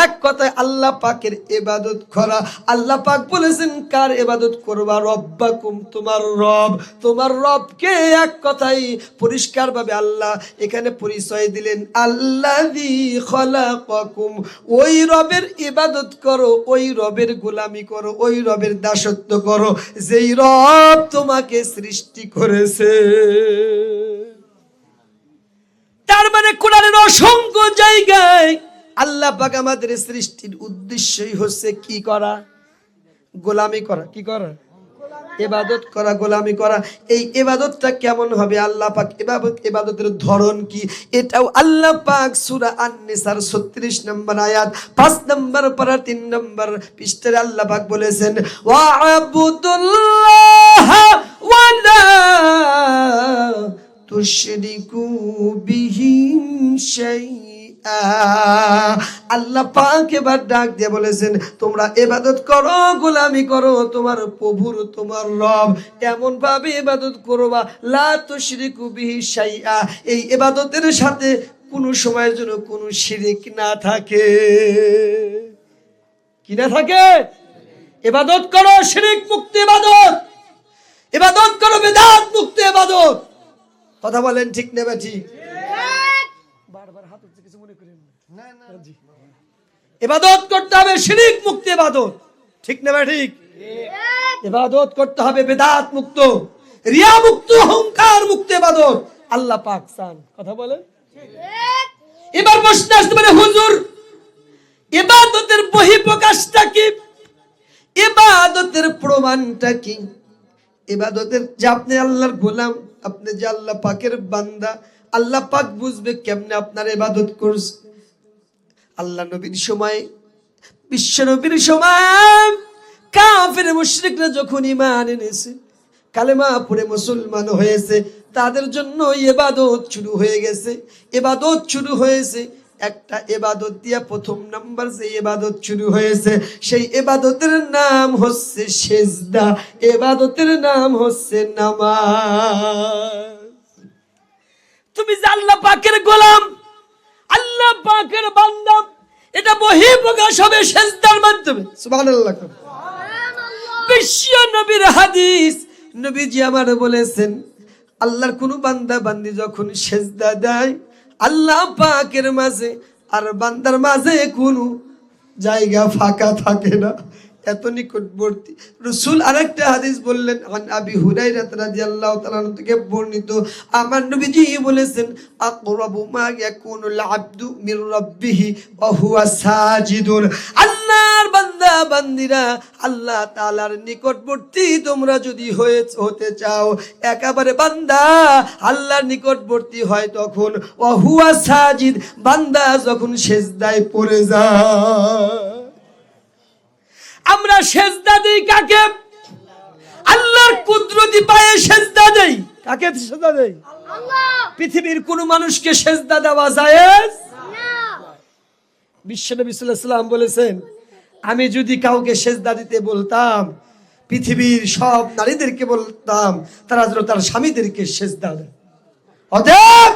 এক কথায় আল্লাহ পাকের ইবাদত করা। আল্লাহ পাক বলেছেন কার ইবাদত করবা? রব্বাকুম, তোমার রব। তোমার রবকে এক কথায় পরিষ্কারভাবে আল্লাহ এখানে পরিচয় দিলেন, আল্লাযী খালাকাকুম। ওই রবের ইবাদত করো, ওই রবের গোলামি করো, ওই রবের দাসত্ব করো যেই রব তোমাকে সৃষ্টি করেছে। তার মানে কোরআনের অসংখ্য জায়গায় আল্লাহ পাক আমাদের সৃষ্টির উদ্দেশ্যই হচ্ছে কি করা? গোলামি করা। কি করা? ইবাদত করা, গোলামি করা। এই ইবাদতটা কেমন হবে? আল্লাহ পাক ইবাদতের ধরন কি, এটাও আল্লাহ পাক সূরা আন-নিসার 36 নম্বর আয়াত 5 নম্বর পারা 3 নম্বর পৃষ্ঠায় আল্লাহ পাক বলেছেন, ওয়া'বুদুল্লাহা ওয়া লা তুশরিকু বিহি শাইআ। আল্লাহ পাক এবার ডাক দিয়ে বলেছেন, তোমরা ইবাদত করো, গোলামি করো তোমার প্রভুর, তোমার রব, এমন ভাবে ইবাদত করবা লা তুশরিকু বিহি শাইআ, এই ইবাদতের সাথে কোনো সময়ের জন্য কোনো শিরক না থাকে। কি না থাকে? ইবাদত করো শিরক মুক্ত ইবাদত, ইবাদত করো বিদআত মুক্ত ইবাদত। কথা বলেন ঠিক না বেঠি? বারবার হাত উঠছে, কিছু মনে করেন না। না জি, ইবাদত করতে হবে শিরক মুক্ত ইবাদত। ঠিক না বেঠি? ইবাদত করতে হবে বিদআত মুক্ত, রিয়া মুক্ত, অহংকার মুক্ত ইবাদত আল্লাহ পাক চান। কথা বলেন। এবার প্রশ্ন আসতে পারে, হুজুর ইবাদতের বহিঃপ্রকাশটা কি, ইবাদতের প্রমাণটা কি? ইবাদতের যে আপনি আল্লাহর গোলাম, আপনি যে আল্লাহ পাকের বান্দা, আল্লাহ পাক বুঝবে কেমনে আপনার ইবাদত করছে। আল্লাহ নবীর সময়, বিশ্ব নবীর সময় কাফের মুশরিকরা যখন ঈমান এনেছে, কালেমা পড়ে মুসলমান হয়েছে, তাদের জন্য ইবাদত শুরু হয়ে গেছে। ইবাদত শুরু হয়েছে একটা ইবাদত দিয়া, প্রথম নাম্বার যে ইবাদত শুরু হয়েছে সেই ইবাদতের নাম হচ্ছে সিজদা, ইবাদতের নাম হচ্ছে নামাজ। তুমি যে আল্লাহ পাকের গোলাম, আল্লাহ পাকের বান্দা, এটা বহিঃপ্রকাশ হবে সিজদার মাধ্যমে। সুবহানাল্লাহ। বিশ্ব নবীর হাদিস, নবীজি আমার বলেছেন, আল্লাহর কোন বান্দা বান্দি যখন সিজদা দেয়, আল্লাহ পাকের মাঝে আর বান্দার মাঝে কোনো জায়গা ফাঁকা থাকে না, এত নিকটবর্তী। রাসূল আরেকটা হাদিস বললেন, আন আবি হুরায়রা রাদিয়াল্লাহু তাআলা থেকে বর্ণিত, আমার নবীজি বলেছেন, আকরাবু মা ইয়াকুনুল আবদু মির রাব্বিহি ওয়া হুয়া সাজিদুন। আল্লাহর বান্দা বান্দিরা আল্লাহ তাআলার নিকটবর্তী তোমরা যদি হতে চাও, একেবারে বান্দা আল্লাহর নিকটবর্তী হয় তখন ওয়া হুয়া সাজিদ, বান্দা যখন সিজদায় পড়ে যায়। আমরা সিজদা দেই কাকে? আল্লাহর কুদরতি পায়ে সিজদা দেই। কাকে সিজদা দেই? আল্লাহ। পৃথিবীর কোন মানুষকে সিজদা দেওয়া জায়েজ না। বিশ্বনবী সাল্লাল্লাহু আলাইহি ওয়াসাল্লাম বলেছেন, আমি যদি কাউকে সিজদা দিতে বলতাম, পৃথিবীর সব নারীদেরকে বলতাম তারা যেন তার স্বামীদেরকে সিজদা দেয়। অতএব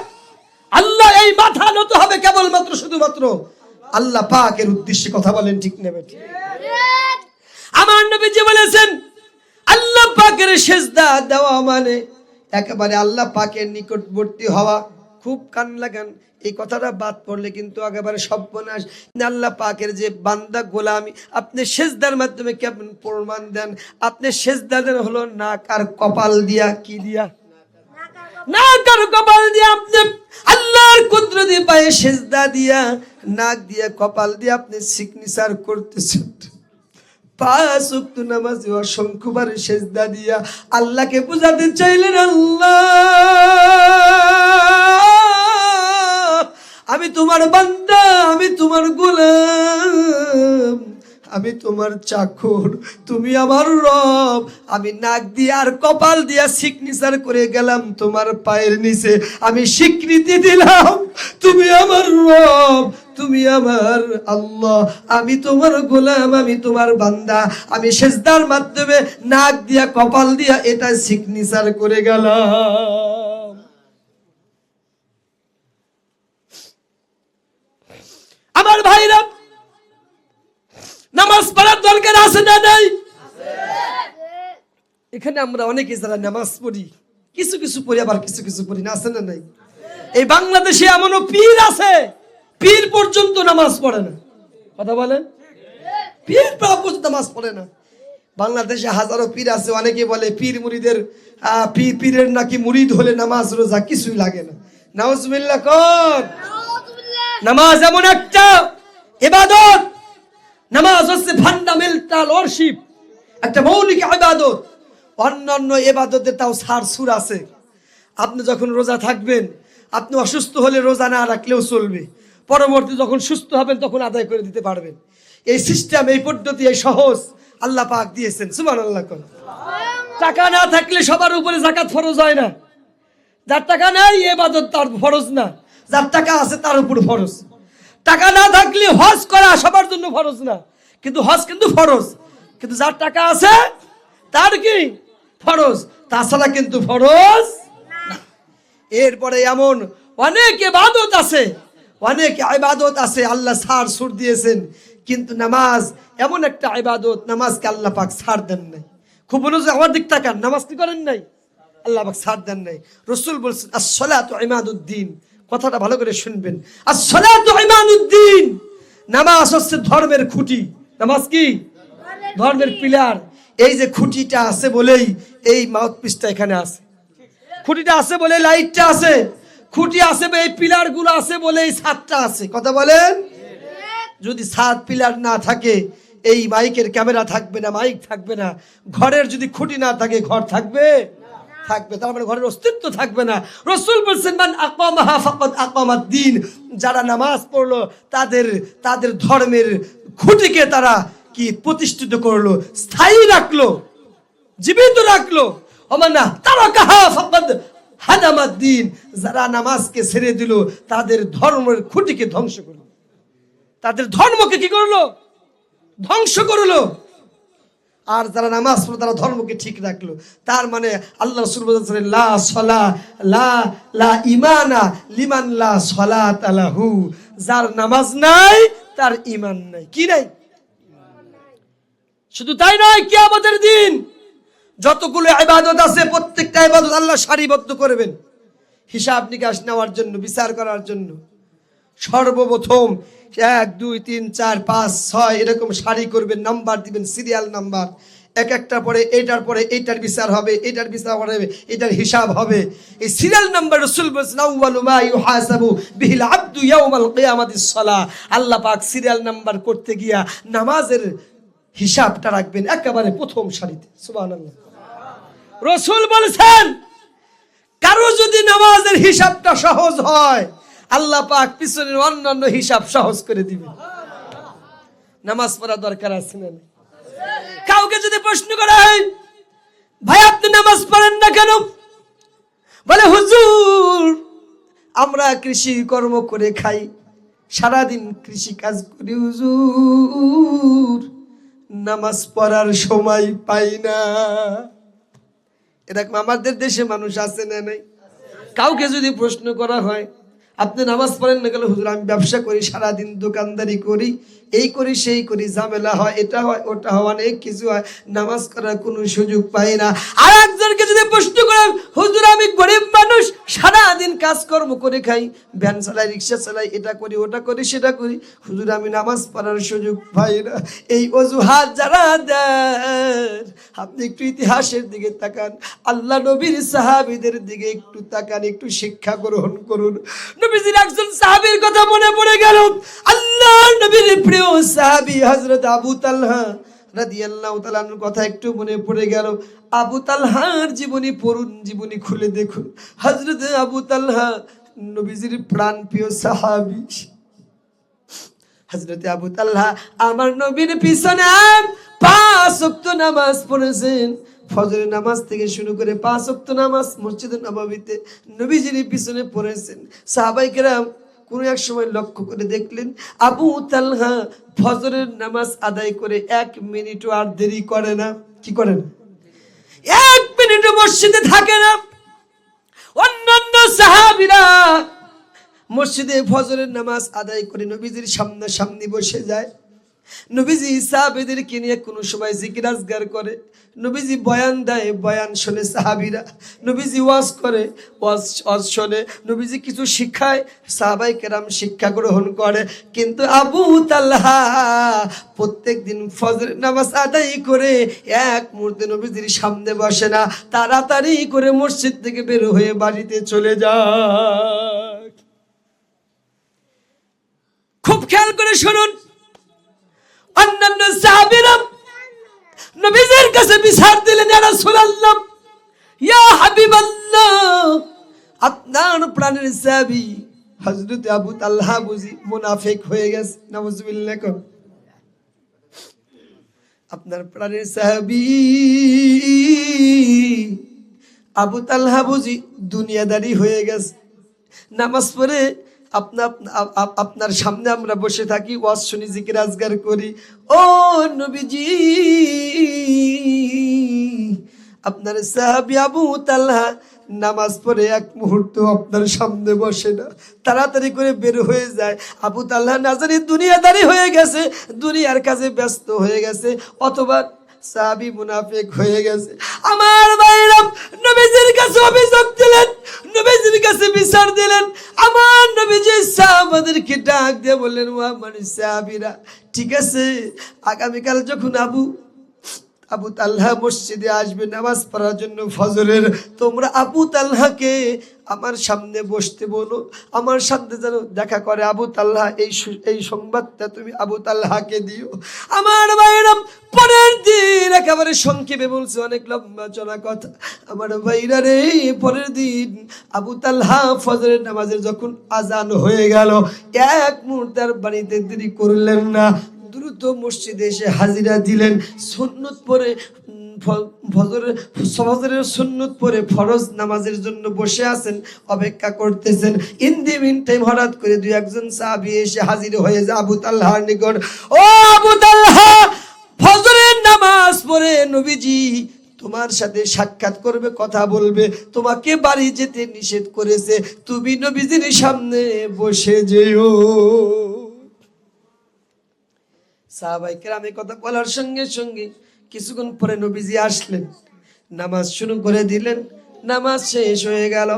আল্লাহ এই মাথা নত হবে কেবলমাত্র শুধুমাত্র আল্লাহ পাকের উদ্দেশ্যে। কথা বলেন ঠিক নেবে? আমার নবীজি বলেছেন, আল্লাহ পাকের সিজদা দেওয়া মানে একেবারে আল্লাহ পাকের নিকটবর্তী হওয়া। খুব কান লাগান, এই কথাটা বাদ পড়লে কিন্তু একেবারে সর্বনাশ। আল্লাহ পাকের যে বান্দা গোলামি, আপনি সিজদার মাধ্যমে কেমন প্রমাণ দেন? আপনি সিজদা দেন হলো নাক আর কপাল দিয়া। কি দিয়া? নাক আর কপাল দিয়া। আপনি আল্লাহর কুদরতি পায়ে সিজদা দিয়া, নাক দিয়া কপাল দিয়া আপনি সিগনেচার করতেছেন। 5 ওয়াক্ত নামাজে অসংখ্যবার সিজদা দিয়া আল্লাহকে বুঝাতে চাইলেন, আল্লাহ আমি তোমার বান্দা, আমি তোমার গোলাম, আমি তোমার চাকর, তুমি আমার রব। আমি নাক দিয়ে আর কপাল দিয়া সিগনেচার করে গেলাম তোমার পায়ের নিচে, আমি স্বীকৃতি দিলাম তুমি আমার রব, তুমি আমার আল্লাহ, আমি তোমার গোলাম, আমি তোমার বান্দা। আমি সিজদার মাধ্যমে নাক দিয়া কপাল দিয়া এটা সিগনেচার করে গেলাম। আমার ভাইরা, নামাজ পড়ার দরকার আছে না নাই? এখানে আমরা অনেকে যারা নামাজ পড়ি, কিছু কিছু পড়ি আবার কিছু কিছু পড়ি না, আছে না নাই? এই বাংলাদেশে এমনও পীর আছে, পীর পর্যন্ত নামাজ পড়ে না। কথা বলেন? পীর পর্যন্ত নামাজ পড়ে না। বাংলাদেশে হাজারো পীর আছে, অনেকে বলে পীর মুরিদের পীরের নাকি মুরিদ হলে নামাজ রোজা কিছুই লাগে না। নাউজুবিল্লাহ কোন? নামাজ এমন একটা ইবাদত, নামাজ হচ্ছে ফান্ডামেন্টাল ওয়ারশিপ, একটা মৌলিক ইবাদত। অন্যান্য ইবাদতে তাও ছাড় সুর আছে। আপনি যখন রোজা থাকবেন, আপনি অসুস্থ হলে রোজা না রাখলেও চলবে, পরবর্তী যখন সুস্থ হবেন তখন আদায় করে দিতে পারবেন। এই সিস্টেম, এই পদ্ধতি, এই সহজ আল্লাহ পাক দিয়েছেন। সুবহানাল্লাহ। টাকা না থাকলে সবার উপরে যাকাত ফরজ হয় না। যার টাকা নাই ইবাদত তার ফরজ না, যার টাকা আছে তার উপর ফরজ। টাকা না থাকলে হজ করা সবার জন্য ফরজ না, কিন্তু হজ কিন্তু ফরজ। কিন্তু যার টাকা আছে তার কি ফরজ, তাছাড়া কিন্তু ফরজ না। এরপরে এমন অনেক ইবাদত আছে, অনেক ইবাদত আছে আল্লাহ ছাড় সুর দিয়েছেন, কিন্তু নামাজ এমন একটা ইবাদত, নামাজকে আল্লাহ পাক ছাড় দেন নাই। খুব মনোযোগ আমার দিক তাকান, নামাজ কি করেন নাই? আল্লাহ পাক ছাড় দেন নাই। রাসূল বলেছেন, আস-সালাতু ইমাদুদ্দিন। কথাটা ভালো করে শুনবেন, আস-সালাতু ইমাদুদ্দিন। নামাজ হচ্ছে ধর্মের খুঁটি। নামাজ কি? ধর্মের পিলার। এই যে খুঁটিটা আছে বলেই এই মাউথপিসটা এখানে আছে, খুঁটিটা আছে বলে লাইটটা আছে, খুঁটি আছে, এই পিলার গুলো আছে বলে এই ছাদটা আছে। কথা বলেন? যদি ছাদ পিলার না থাকে, এই মাইকের ক্যামেরা থাকবে না, মাইক থাকবে না। ঘরের যদি খুঁটি না থাকে, ঘর থাকবে? থাকবে। তার মানে ঘরের অস্তিত্ব থাকবে না। রাসূল বলেছেন, মান আকামাহা ফাকাদ আকামাদ-দ্বীন, যারা নামাজ পড়লো তাদের ধর্মের খুঁটিকে তারা কি প্রতিষ্ঠিত করলো, স্থায়ী রাখলো, জীবিত রাখলো। ওমানা তারাকাহা ফাকাদ হাদামাদ-দ্বীন, যারা নামাজকে ছেড়ে দিল, তাদের ধর্মের খুঁটিকে ধ্বংস করলো, তাদের ধর্মকে কি করলো? ধ্বংস করলো। আর যারা নামাজ পড়লো তারা ধর্মকে ঠিক রাখলো। তার মানে আল্লাহ রাসূল বলেছেন, লা সলা লা ঈমানা লিমান লা সলাতা লাহু, যার নামাজ নাই তার ঈমান নাই। কি নাই? শুধু তাই নয়, কিয়ামতের দিন যতগুলো ইবাদত আছে প্রত্যেকটা ইবাদত আল্লাহ সারিবদ্ধ করবেন হিসাব নিকাশ নেওয়ার জন্য, বিচার করার জন্য। সর্বপ্রথম 1 2 3 4 5 6 এরকম সারি করবেন, নাম্বার দিবেন, সিরিয়াল নাম্বার। এক একটা পরে এইটার বিচার হবে, এইটার বিচার হবে, এটার হিসাব হবে। এই সিরিয়াল নাম্বার রাসূল বলেছেন, আউয়ালু মা ইউহাসাবু বিহিল আবদু ইয়াউমাল কিয়ামাতিস সালাহ। আল্লাহ পাক সিরিয়াল নাম্বার করতে গিয়া নামাজের হিসাবটা রাখবেন একেবারে প্রথম সারিতে। সুবহানাল্লাহ। রাসূল বলেছেন, কারো যদি নামাজের হিসাবটা সহজ হয়, আল্লাহ পাক পিছনের অন্যান্য হিসাব সহজ করে দিবেন। নামাজ পড়া দরকার আছে না? কাউকে যদি প্রশ্ন করা হয়, ভাই আপনি নামাজ পড়েন না কেন? বলে, হুজুর আমরা কৃষি কর্ম করে খাই, সারাদিন কৃষি কাজ করি হুজুর, নামাজ পড়ার সময় পাই না। এরকম আমাদের দেশে মানুষ আছে না নাই? কাউকে যদি প্রশ্ন করা হয়, আপনি নামাজ পড়েন না কেন? হুজুর আমি ব্যবসা করি, সারাদিন দোকানদারি করি, এই করি সেই করি, ঝামেলা হয়, এটা হয় ওটা হয়, অনেক কিছু হয়, নামাজ করার কোনো সুযোগ পাই না। আর একজনকে যদি প্রশ্ন করেন, হুজুর আমি গরিব মানুষ, সারাদিন কাজকর্ম করে খাই, ভ্যান চালাই, রিক্সা চালাই, এটা করি ওটা করি সেটা করি, হুজুর আমি নামাজ পড়ার সুযোগ পাই না। এই অজুহাত যারা দেন, আপনি একটু ইতিহাসের দিকে তাকান, আল্লাহ নবীর সাহাবীদের দিকে একটু তাকান, একটু শিক্ষা গ্রহণ করুন। নবীজির একজন সাহাবীর কথা মনে পড়ে গেল। আল্লাহ নবীর প্রিয় সাহাবী হযরত আবু তালহা রাদিয়াল্লাহু তাআলা আনহুর কথা একটু মনে পড়ে গেল। আবু তালহার জীবনী পড়ুন, জীবনী খুলে দেখুন। হযরত আবু তালহা নবীজির প্রাণপ্রিয় সাহাবী। হযরত আবু তালহা আমার নবীর পিছনে 5 ওয়াক্ত নামাজ পড়েছেন। ফজরের নামাজ থেকে শুরু করে 5 ওয়াক্ত নামাজ মসজিদে নববীতে নবীজির পিছনে পড়েছেন। সাহাবায়ে কেরাম কোন এক সময় লক্ষ্য করে দেখলেন, আবু তালহা ফজরের নামাজ আদায় করে 1 মিনিটও আর দেরি করে না। কি করে না? 1 মিনিটও মসজিদে থাকে না। অন্যান্য সাহাবীরা মসজিদে ফজরের নামাজ আদায় করে নবীজির সামনাসামনি বসে যায়। নবীজি সাহাবীদেরকে নিয়ে কোনো সময় জিকির আজগার করে, নবীজি বয়ান দেয়, বয়ান শুনে সাহাবীরা, নবীজি ওয়াজ করে, ওয়াজ শুনে, নবীজি কিছু শিখায়, সাহাবায়ে কেরাম শিক্ষা গ্রহণ করে। কিন্তু আবু তালহা প্রত্যেকদিন ফজরের নামাজ আদায় করে 1 মুহূর্তে নবীজির সামনে বসে না, তাড়াতাড়ি করে মসজিদ থেকে বের হয়ে বাড়িতে চলে যায়। খুব খেয়াল করে শুনুন, অন্যান্য সাহাবীরা নবীজির কাছে বিচার দিলেন, ইয়া রাসূলুল্লাহ, ইয়া হাবিবাল্লাহ, আপনার প্রাণের সাহাবী হযরত আবু তালহা বুঝি মুনাফিক হয়ে গেছে। নাউযুবিল্লাহ। আপনার প্রাণের সাহাবী আবু তালহা বুঝি দুনিয়াদারি হয়ে গেছে। নামাজ পড়ে আপনার সামনে আমরা বসে থাকি, ওয়াজ শুনি, জিকির আজগার করি। ও নবীজি, আপনার সাহাবী আবু তালহা নামাজ পড়ে 1 মুহূর্ত আপনার সামনে বসে না, তাড়াতাড়ি করে বের হয়ে যায়। আবু তালহা না জানি দুনিয়াদারি হয়ে গেছে, দুনিয়ার কাজে ব্যস্ত হয়ে গেছে, অথবা সাহাবী মুনাফিক হয়ে গেছে। আমার ভাইরা নবীজির কাছে অভিযোগ দিলেন, নবীজির কাছে বিচার দিলেন। আমার নবীজি সাহাবাদেরকে ডাক দিয়ে বললেন, ও আমার সাহাবীরা, ঠিক আছে, আগামীকাল যখন আবু তালহা মসজিদে আসবে নামাজ পড়ার জন্য ফজরের, তোমরা আবু তালহাকে আমার সামনে বসতে বলো, আমার সাথে যেন দেখা করে আবু তালহা। এই সংবাদটা তুমি আবু তালহাকে দিও। আমার ভাইরা পরের দিন একেবারে সংক্ষেপে বলছে, অনেক লম্বা চলা কথা। আমার ভাইরা রে, পরের দিন আবু তালহা ফজরের নামাজের যখন আজান হয়ে গেল, এক মুহূর্তে আর বাড়িতে দেরি করলেন না, দ্রুত মসজিদে এসে হাজিরা দিলেন। সুন্নত পরে ফজরের সুন্নত পরে ফরজ নামাজের জন্য বসে আছেন, অপেক্ষা করতেছেন। ইন দি মিন টাইম হঠাৎ করে দুই একজন সাহাবী এসে হাজির হয়ে যায় আবু তালহার নিকট। ও আবু তালহা, ফজরের নামাজ পড়ে নবীজি তোমার সাথে সাক্ষাৎ করবে, কথা বলবে, তোমাকে বাড়ি যেতে নিষেধ করেছে, তুমি নবীজির সামনে বসে যেও। সাহাবায়ে কেরাম কথা বলার সঙ্গে সঙ্গে কিছুক্ষণ পরে নবীজি আসলেন, নামাজ শুরু করে দিলেন। নামাজ শেষ হয়ে গেল,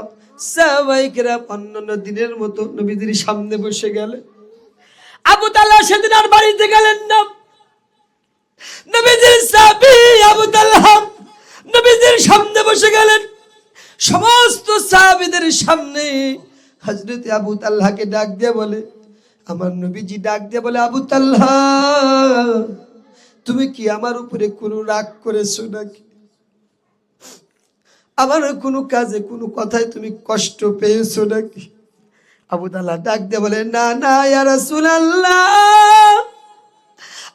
সাহাবায়ে কেরাম অন্যান্য দিনের মতো নবীজির সামনে বসে গেলেন। আবু তালহা সেদিন আর বাড়িতে গেলেন না। নবীজির সাহাবী আবু তালহা নবীজির সামনে বসে গেলেন। সমস্ত সাহাবীদের সামনে হযরত আবু তালহাকে ডাক দিয়ে বলে, আমার নবীজি ডাক দিয়ে বলে, আবু তালহা, তুমি কি আমার উপরে কোনো রাগ করেছো নাকি? আমার কোনো কাজে কোনো কথায় তুমি কষ্ট পেয়েছো নাকি? আবু তালহা ডাক দিয়ে বলে, না না ইয়া রাসূলুল্লাহ,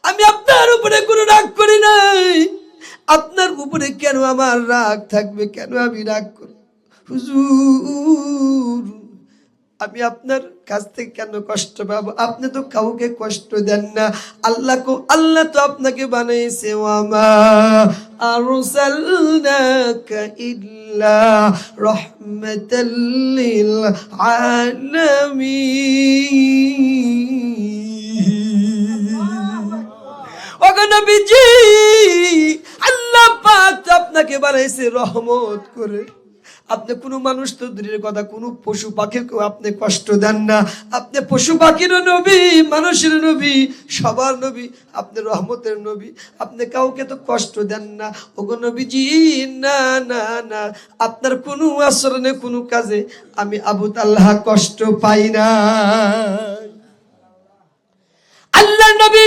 আমি আপনার উপরে কোনো রাগ করি নাই। আপনার উপরে কেন আমার রাগ থাকবে? কেন আমি রাগ করব? হুজুর, আমি আপনার কাছ থেকে কেন কষ্ট পাবো? আপনি তো কাউকে কষ্ট দেন না। আল্লাহ তো আপনাকে বানাইছে, ওয়ামা আরসালনাকা ইল্লা রাহমাতাল লিল আলামিন। ওগো নবীজি, আল্লাহ পাক আপনাকে বানাইছে রহমত করে। আপনি কোনো মানুষ তো দূরের কথা, কোনো পশু পাখিকেও আপনি কষ্ট দেন না। আপনি পশু পাখিরও নবী, মানুষের নবী, সবার নবী, আপনি রহমতের নবী। আপনি কাউকে তো কষ্ট দেন না। ওগো নবীজি, না না না, আপনার কোনো আচরণে কোনো কাজে আমি আবু তালহা কষ্ট পাই না। আল্লাহ নবী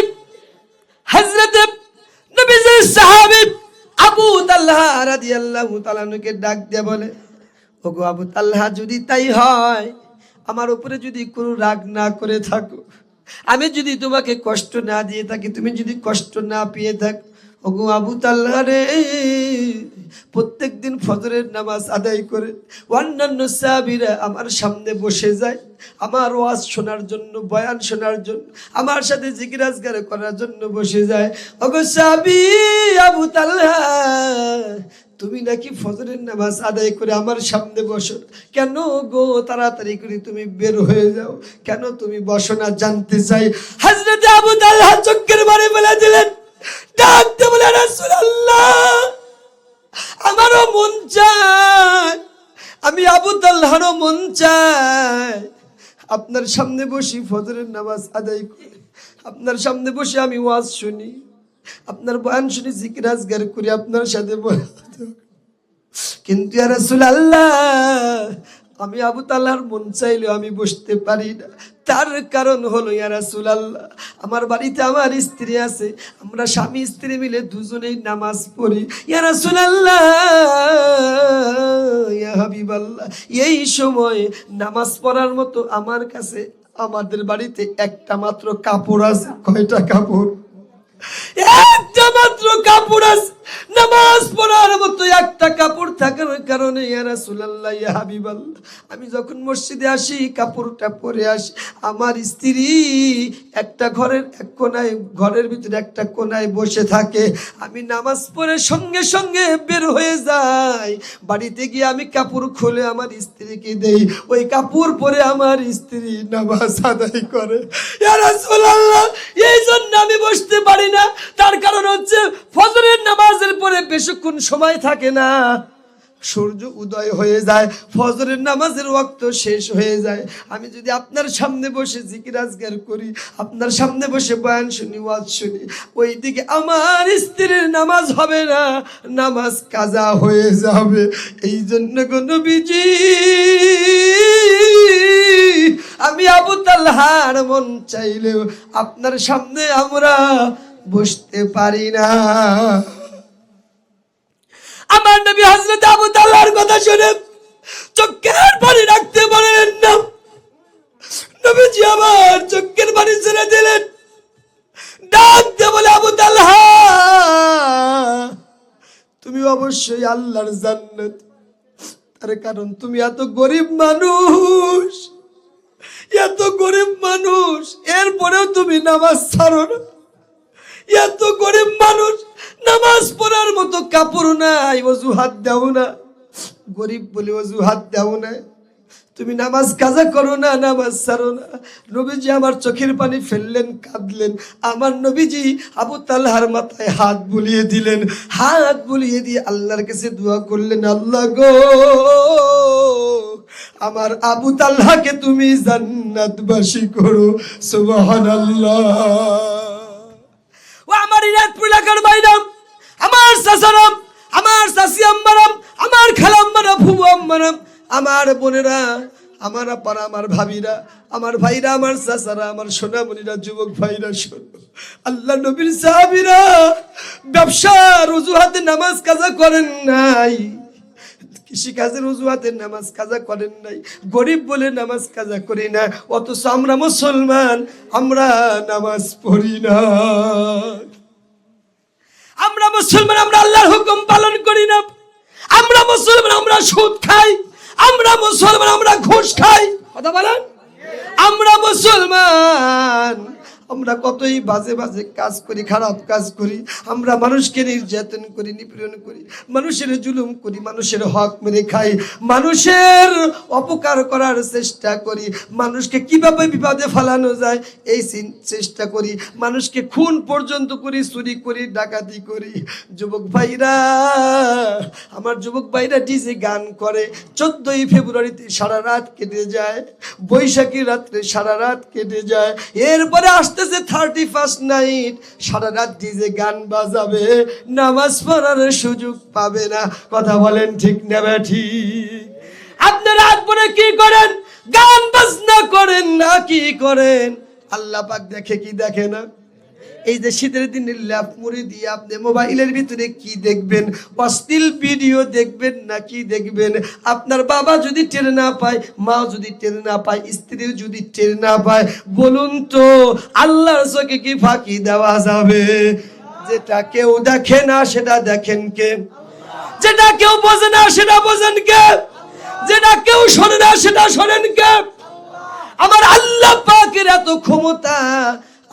হযরত নবীজির সাহাবী আবু তালহা রাদিয়াল্লাহু তাআলা কে ডাক দিয়ে বলে, ওগো আবু তালহা, যদি তাই হয়, আমার উপরে যদি কোনো রাগ না করে থাকো, আমি যদি তোমাকে কষ্ট না দিয়ে থাকি, তুমি যদি কষ্ট না পেয়ে থাকো, ওগো আবু তালহা রে, প্রত্যেক দিন ফজরের নামাজ আদায় করে অন্যান্য সাহাবীরা আমার সামনে বসে যায় আমার ওয়াজ শোনার জন্য, বয়ান শোনার জন্য, আমার সাথে জিকির আজকার করার জন্য বসে যায়। ওগো সাহাবী আবু তালহা, তুমি নাকি ফজরের নামাজ আদায় করে আমার সামনে বসো, কেন গো? তাড়াতাড়ি করে তুমি বের হয়ে যাও, কেন তুমি বসো না? জানতে চাই। হযরত আবু তালহা চোখের বাড়ি বলে দিলেন, ডাকতে বলে, রাসূলুল্লাহ, আমারও মন চায়, আমি আবু তালহারও মন চায় আপনার সামনে বসি, ফজরের নামাজ আদায় করি, আপনার সামনে বসে আমি ওয়াজ শুনি, আপনার বয়ান শুনি, জিকির আজকার করি, আপনার সাথে। কিন্তু ইয়া রাসূলুল্লাহ, আমি আবু তালহার মন চাইলেও আমি বসতে পারি না। তার কারণ হলো, ইয়া রাসূলুল্লাহ, আমার বাড়িতে আমার স্ত্রী আছে, আমরা স্বামী স্ত্রী মিলে দুজনেই নামাজ পড়ি। ইয়া রাসূলুল্লাহ, ইয়া হাবিবাল্লাহ, এই সময় নামাজ পড়ার মতো আমার কাছে আমাদের বাড়িতে একটা মাত্র কাপড় আছে। কয়টা কাপড়? একটা মাত্র কাপড় আছে। নামাজ পড়ার মতো একটা কাপড় থাকার কারণে ইয়া রাসূলুল্লাহ, ইয়া হাবিবাল্লাহ, আমি যখন মসজিদে আসি কাপড়টা পরে আসি। আমার স্ত্রী একটা ঘরের এক কোনায়, ঘরের ভিতরে একটা কোনায় বসে থাকে। আমি নামাজ পড়ে সঙ্গে সঙ্গে বের হয়ে যাই, বাড়িতে গিয়ে আমি কাপড় খুলে আমার স্ত্রীকে দেই, ওই কাপড় পরে আমার স্ত্রী নামাজ আদায় করে। ইয়া রাসূলুল্লাহ, এই জন্য আমি বসতে পারি না। তার কারণ হচ্ছে ফজরের নামাজের পরে বেশিক্ষণ সময় থাকে না, সূর্য উদয় হয়ে যায়, ফজরের নামাজের ওয়াক্ত শেষ হয়ে যায়, আমি যদি আপনার সামনে বসে জিকির আজকার করি, আপনার সামনে বসে বয়ান শুনি, ওয়াজ শুনি, ওইদিকে আমার স্ত্রীর নামাজ হবে না, নামাজ কাজা হয়ে যাবে। এই জন্য গো নবীজি, আমি আবু তালহার মন চাইলেও আপনার সামনে আমরা বসতে পারি না। আমার নবী হযরত আবু তালহার কথা শুনে চোখের পানি রাখতে পারলেন না। নবীজি আমার চোখের পানি ছেড়ে দিলেন, ডাক দিয়ে বলে, আবু তালহা, তুমি অবশ্যই আল্লাহর জান্নাত। তার কারণ তুমি এত গরিব মানুষ, এত গরিব মানুষ, এরপরেও তুমি নামাজ ছাড়ো না। এত গরিব মানুষ, নামাজ পড়ার মতো কাপড় নাই, অজুহাত দাও না, গরিব বলে অজুহাত দাও না, তুমি নামাজ কাজা করো না, নামাজ ছাড়ো না। নবীজি আমার চোখের পানি ফেললেন, কাঁদলেন। আমার নবীজি আবু তালহার মাথায় হাত বুলিয়ে দিলেন, হাত বুলিয়ে দিয়ে আল্লাহর কাছে দোয়া করলেন, আল্লাহ গো, আমার আবু তালহাকে তুমি জান্নাতবাসী করো। সুবহানাল্লাহ। ও আমার ইনাদপুর এলাকার বাইরাম, আমার চাচারাম, আমার চাচি আম্মারাম, আমার খালাম্মারা, ফুবু আম্মারাম, আমার বোনেরা, আমার আপারা, আমার ভাবিরা, আমার ভাইরা, আমার চাচারা, আমার সোনামণিরা, যুবক ভাইরা, শোনো, আল্লাহ নবীর সাহাবীরা ব্যবসার অজুহাতে নামাজ কাজা করেন নাই, কৃষিকাজের অজুহাতে নামাজ কাজা করেন নাই, গরিব বলে নামাজ কাজা করি না, অথচ আমরা মুসলমান, আমরা নামাজ পড়ি না। আমরা মুসলমান, আমরা আল্লাহর হুকুম পালন করি না। আমরা মুসলমান, আমরা সুদ খাই। আমরা মুসলমান, আমরা ঘুষ খাই। কথা বলেন। আমরা মুসলমান, আমরা কতই বাজে বাজে কাজ করি, খারাপ কাজ করি, আমরা মানুষকে নির্যাতন করি, নিপীড়ন করি, মানুষের জুলুম করি, মানুষের হক মেরে খাই, মানুষের অপকার করার চেষ্টা করি, মানুষকে কিভাবে বিপদে ফেলানো যায় এই চেষ্টা করি, মানুষকে খুন পর্যন্ত করি, চুরি করি, ডাকাতি করি। যুবক ভাইরা, আমার যুবক ভাইরা ডিজে গান করে, 14ই ফেব্রুয়ারিতে সারা রাত কেটে যায়, বৈশাখী রাত্রে সারা রাত কেটে যায়, এরপরে আসতেছে 31st নাইট, সারা রাত ডিজে গান বাজাবে, নামাজ পড়ার সুযোগ পাবে না। কথা বলেন ঠিক না ঠিক? আপনারা রাত পরে কি করেন? গান বাজনা করেন না কি করেন? আল্লাহ পাক দেখে কি দেখে না? এই যে শীতের দিনে ল্যাপ মুড়ি দিয়ে আপনি মোবাইলের ভিতরে কি দেখবেন? অশ্লীল ভিডিও দেখবেন না কি দেখবেন? আপনার বাবা যদি টের না পায়, মা যদি টের না পায়, স্ত্রী যদি টের না পায়, বলুন তো আল্লাহর চোখে কি ফাঁকি দেওয়া যাবে? যেটা কেউ দেখে না সেটা দেখেন কে? যেটা কেউ বোঝে না সেটা বোঝেন কে? যেটা কেউ শোনে না সেটা শোনেন কে? আমার আল্লাহ পাকের এত ক্ষমতা,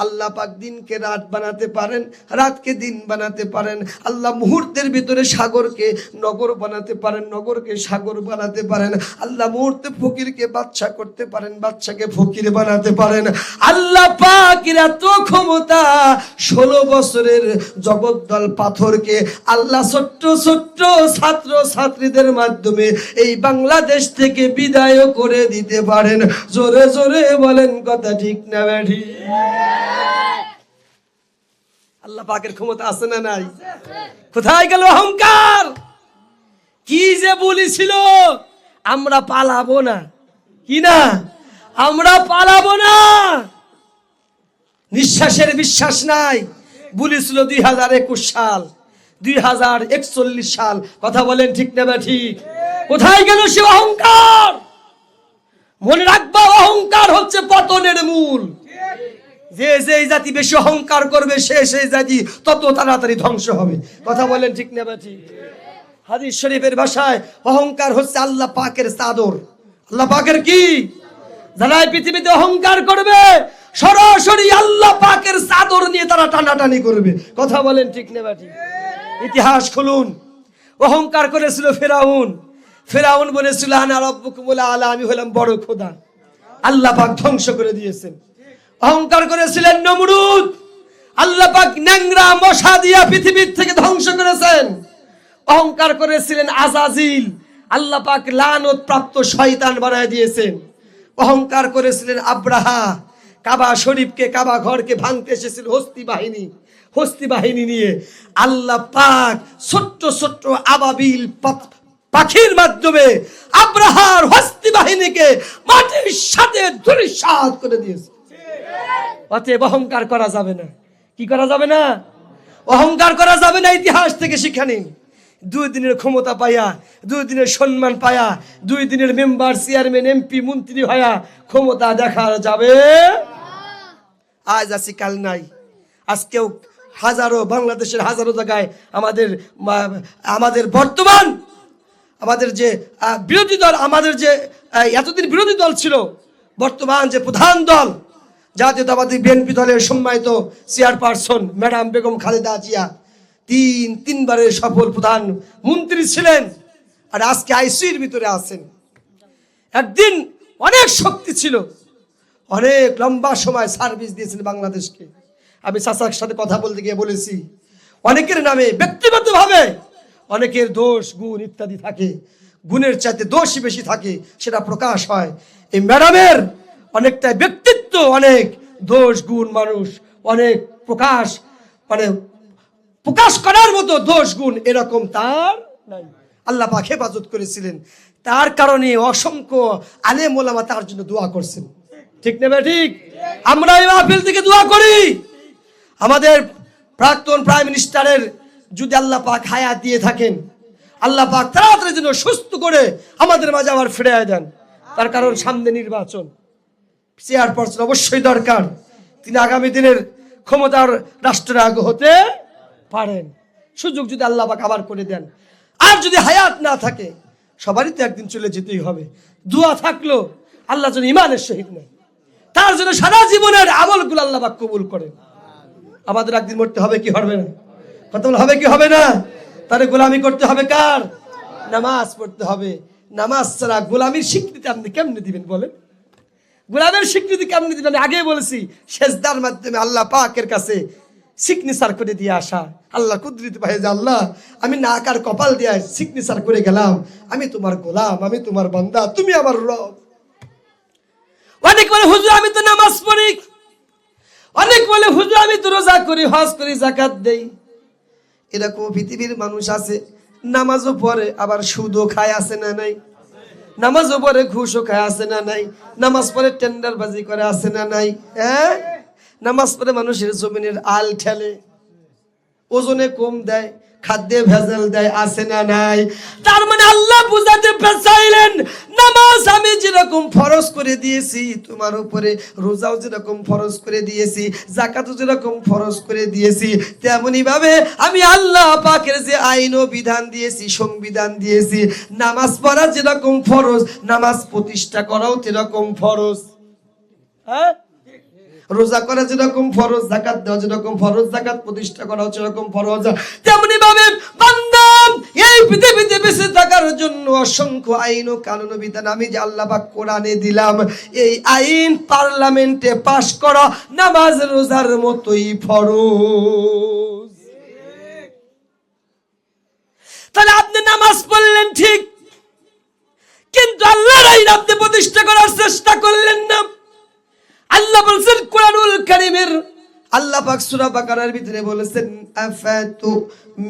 আল্লাহ পাক দিনকে রাত বানাতে পারেন, রাতকে দিন বানাতে পারেন। আল্লাহ মুহূর্তের ভিতরে সাগরকে নগর বানাতে পারেন, নগরকে সাগর বানাতে পারেন। আল্লাহ মুহূর্তে ফকিরকে বাদশা করতে পারেন, বাদশাকে ফকির বানাতে পারেন। আল্লাহ পাকের এত ক্ষমতা, 16 বছরের জগদ্দল পাথরকে আল্লাহ ছোট্ট ছোট্ট ছাত্র ছাত্রীদের মাধ্যমে এই বাংলাদেশ থেকে বিদায় করে দিতে পারেন। জোরে জোরে বলেন, কথা ঠিক না ব্যাঠি? আল্লাহ পাকের ক্ষমতা আছে না নাই? কোথায় গেল অহংকার? কি যে বলেছিল, আমরা পালাবো না, কি না, আমরা পালাবো না, নিঃশ্বাসের বিশ্বাস নাই বলেছিল 2021 সাল, 2041 সাল। কথা বলেন ঠিক না ঠিক? কোথায় গেল সে অহংকার? মনে রাখবা, অহংকার হচ্ছে পতনের মূল। যে যেই জাতি বেশি অহংকার করবে, সেই জাতি তত তাড়াতাড়ি ধ্বংস হবে। কথা বলেন ঠিক না ঠিক? হাদিস শরীফের ভাষায় অহংকার হচ্ছে আল্লাহ পাকের চাদর। আল্লাহ পাকের কি? যারা পৃথিবীতে অহংকার করবে, সরাসরি আল্লাহ পাকের চাদর নিয়ে তারা টানাটানি করবে। কথা বলেন ঠিক না ঠিক? ইতিহাস খুলুন। অহংকার করেছিল ফেরাউন। ফেরাউন বলেছিল আনা রাব্বুকুমুল আলা, আমি হলাম বড় খোদা। আল্লাহ পাক ধ্বংস করে দিয়েছেন। অহংকার করেছিলেন নমরুদ, আল্লাহ পাক ন্যাংরা মশা দিয়া পৃথিবীর থেকে ধ্বংস করেছেন। অহংকার করেছিলেন আজাজিল, আল্লাহ পাক লানত প্রাপ্ত শয়তান বানায় দিয়েছেন। অহংকার করেছিলেন আব্রাহা, কাবা শরীফকে, কাবা ঘরকে ভাঙতে এসেছিল হস্তি বাহিনী নিয়ে। আল্লাহ পাক ছোট্ট ছোট্ট আবাবিল পাখির মাধ্যমে আব্রাহার হস্তি বাহিনীকে মাটির সাথে ধূলিসাৎ করে দিয়েছে। অতএব অহংকার করা যাবে না। কি করা যাবে না? অহংকার করা যাবে না। ইতিহাস থেকে শিক্ষা নিন। 2 দিনের ক্ষমতা পাইয়া, 2 দিনের সম্মান পাইয়া, 2 দিনের মেম্বার, চেয়ারম্যান, এমপি, মন্ত্রী হইয়া ক্ষমতা দেখা যাবে। আজ আছি কাল নাই। আজকেও হাজারো, বাংলাদেশের হাজারো জায়গায় আমাদের বর্তমান আমাদের যে বিরোধী দল, আমাদের যে এতদিন বিরোধী দল ছিল, বর্তমান যে প্রধান দল জাতীয়তাবাদী বিএনপি দলের সম্মানিত চেয়ারপারসন ম্যাডাম বেগম খালেদা জিয়া 3 সফল প্রধান মন্ত্রী ছিলেন, আর আজকে আইসিইউর ভিতরে আছেন। একদিন অনেক শক্তি ছিল, অনেক লম্বা সময় সার্ভিস দিয়েছেন বাংলাদেশকে। আমি চাচার সাথে কথা বলতে গিয়ে বলেছি, অনেকের নামে ব্যক্তিগতভাবে অনেকের দোষ গুণ ইত্যাদি থাকে, গুণের চাইতে দোষই বেশি থাকে, সেটা প্রকাশ হয়। এই ম্যাডামের অনেকটা ব্যক্তিত্ব, অনেক দোষ গুণ মানুষ অনেক প্রকাশ করার মতো দোষ গুণ এরকম তার নাই। আল্লাহ পাক হেফাজত করেছিলেন, তার কারণে অসংখ্য আলেম ওলামা তার জন্য দোয়া করছেন। ঠিক না ঠিক? আমরা এই মাহফিল থেকে দোয়া করি, আমাদের প্রাক্তন প্রাইম মিনিস্টারের যদি আল্লাহ পাক হায়াত দিয়ে থাকেন, আল্লাহ পাক তাড়াতাড়ি যেন সুস্থ করে আমাদের মাঝে আবার ফিরে দেন। তার কারণ সামনে নির্বাচন, চেয়ারপারসন অবশ্যই দরকার। তিনি আগামী দিনের ক্ষমতার রাষ্ট্রনায়ক হতে পারেন, সুযোগ যদি আল্লাহ পাক আবার করে দেন। আর যদি হায়াত না থাকে, সবারই তো একদিন চলে যেতেই হবে। দোয়া থাকলো আল্লাহ যেন ইমানের সহিত নেয়, তার জন্য সারা জীবনের আমলগুলো আল্লাহ পাক কবুল করেন। আমাদের একদিন মরতে হবে কি হবে না? কথা হবে কি হবে না? তারে গোলামি করতে হবে কার? নামাজ পড়তে হবে। নামাজ ছাড়া গোলামির স্বীকৃতি আপনি কেমনে দিবেন বলেন? গোলামের স্বীকৃতি কেমনে দিবেন? আমি আগে বলেছি, সেজদার মাধ্যমে আল্লাহ পাকের কাছে সিগনেচার করে দিয়ে আসা। আল্লাহ কুদরতি ভাই যে আল্লাহ, আমি নাক আর কপাল দিয়ে সিগনেচার করে গেলাম, আমি তোমার গোলাম, আমি তোমার বান্দা, তুমি আমার রব। অনেক বলে হুজুর আমি তো নামাজ পড়ি, অনেক বলে হুজুর আমি তো রোজা করি, হজ করি, যাকাত দেই। এরকম পৃথিবীর মানুষ আছে, নামাজও পড়ে আবার সুদও খায়, আছে না নাই? নামাজও পড়ে ঘুষও খায়, আছে না নাই? নামাজ পড়ে টেন্ডারবাজি করে, আছে না নাই? হ্যাঁ, নামাজ পড়ে মানুষের জমিনের আল ঠেলে, ওজনে কম দেয়, খাদ্যে ভেজাল দেয়, আছে না নাই? তার মানে আল্লাহ বুঝাতে চাইলেন, নামাজ আমি যেরকম ফরজ করে দিয়েছি তোমার উপরে, রোজাও যেরকম ফরজ করে দিয়েছি, যাকাতও যেরকম ফরজ করে দিয়েছি, তেমনি ভাবে আমি আল্লাহ পাকের যে আইন ও বিধান দিয়েছি, সংবিধান দিয়েছি, নামাজ পড়া যেরকম ফরজ, নামাজ প্রতিষ্ঠা করাও যেরকম ফরজ। হ্যাঁ, রোজা করা যেরকম ফরজ, যাকাত দেওয়া যেরকম ফরজ, যাকাত প্রতিষ্ঠা করা যেরকম ফরজ, তেমনি ভাবে বান্দা এই পৃথিবীতে বেঁচে থাকার জন্য অসংখ্য আইন ও কানুন বিধান আমি যে আল্লাহ পাক কোরআনে দিলাম, এই আইন পার্লামেন্টে পাশ করা নামাজ রোজার মতোই ফরজ। তাহলে আপনি নামাজ পড়লেন ঠিক, কিন্তু আল্লাহর আইন আপনি প্রতিষ্ঠা করার চেষ্টা করলেন না। আল্লাহ বলেছেন কোরআনুল কারীমের, আল্লাহ পাক সূরা বাকারার ভিতরে বলেছেন, আফাতু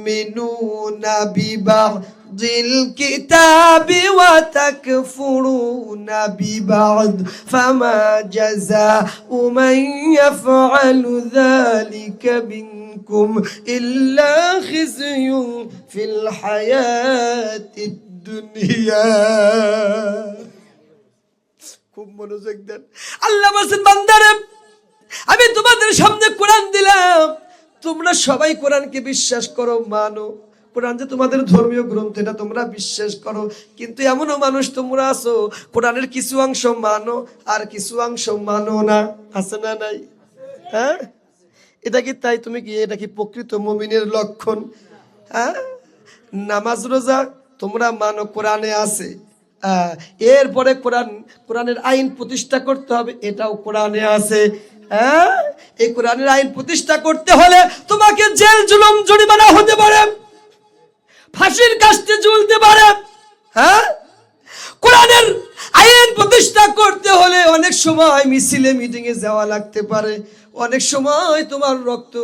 মিনুনা বিবাদিল কিতাবি ওয়া তাকফুরুনা বিবাদ ফামা জাযাউ মান ইয়াফআলু যালিকা মিনকুম ইল্লা খিzyun ফিল হায়াতিদ দুনিয়া। খুব মনোযোগ দেন। আল্লাহ বলেন, বান্দারে আমি তোমাদের সামনে কোরআন দিলাম, তোমরা সবাই কোরআনকে বিশ্বাস করো, মানো। কোরআন যে তোমাদের ধর্মীয় গ্রন্থ এটা তোমরা বিশ্বাস করো, কিন্তু এমনও মানুষ তোমরা আছো কোরআনের কিছু অংশ মানো আর কিছু অংশ মানো না, আছে না নাই? হ্যাঁ, এটা কি তাই? তুমি কি এটা কি প্রকৃত মুমিনের লক্ষণ? হ্যাঁ, নামাজ রোজা তোমরা মানো, কোরআনে আছে, এরপরে কোরআনের আইন প্রতিষ্ঠা করতে হবে, এটাও কোরআনে আছে। হ্যাঁ, এই কোরআনের আইন প্রতিষ্ঠা করতে হলে তোমাকে জেল জুলুম জরিমানা হতে পারে, ফাঁসির কাস্টে ঝুলতে পারে, হ্যাঁ, কোরআনের আইন প্রতিষ্ঠা করতে হলে অনেক সময় মিছিলে মিটিংয়ে যাওয়া লাগতে পারে, অনেক সময় তোমার রক্ত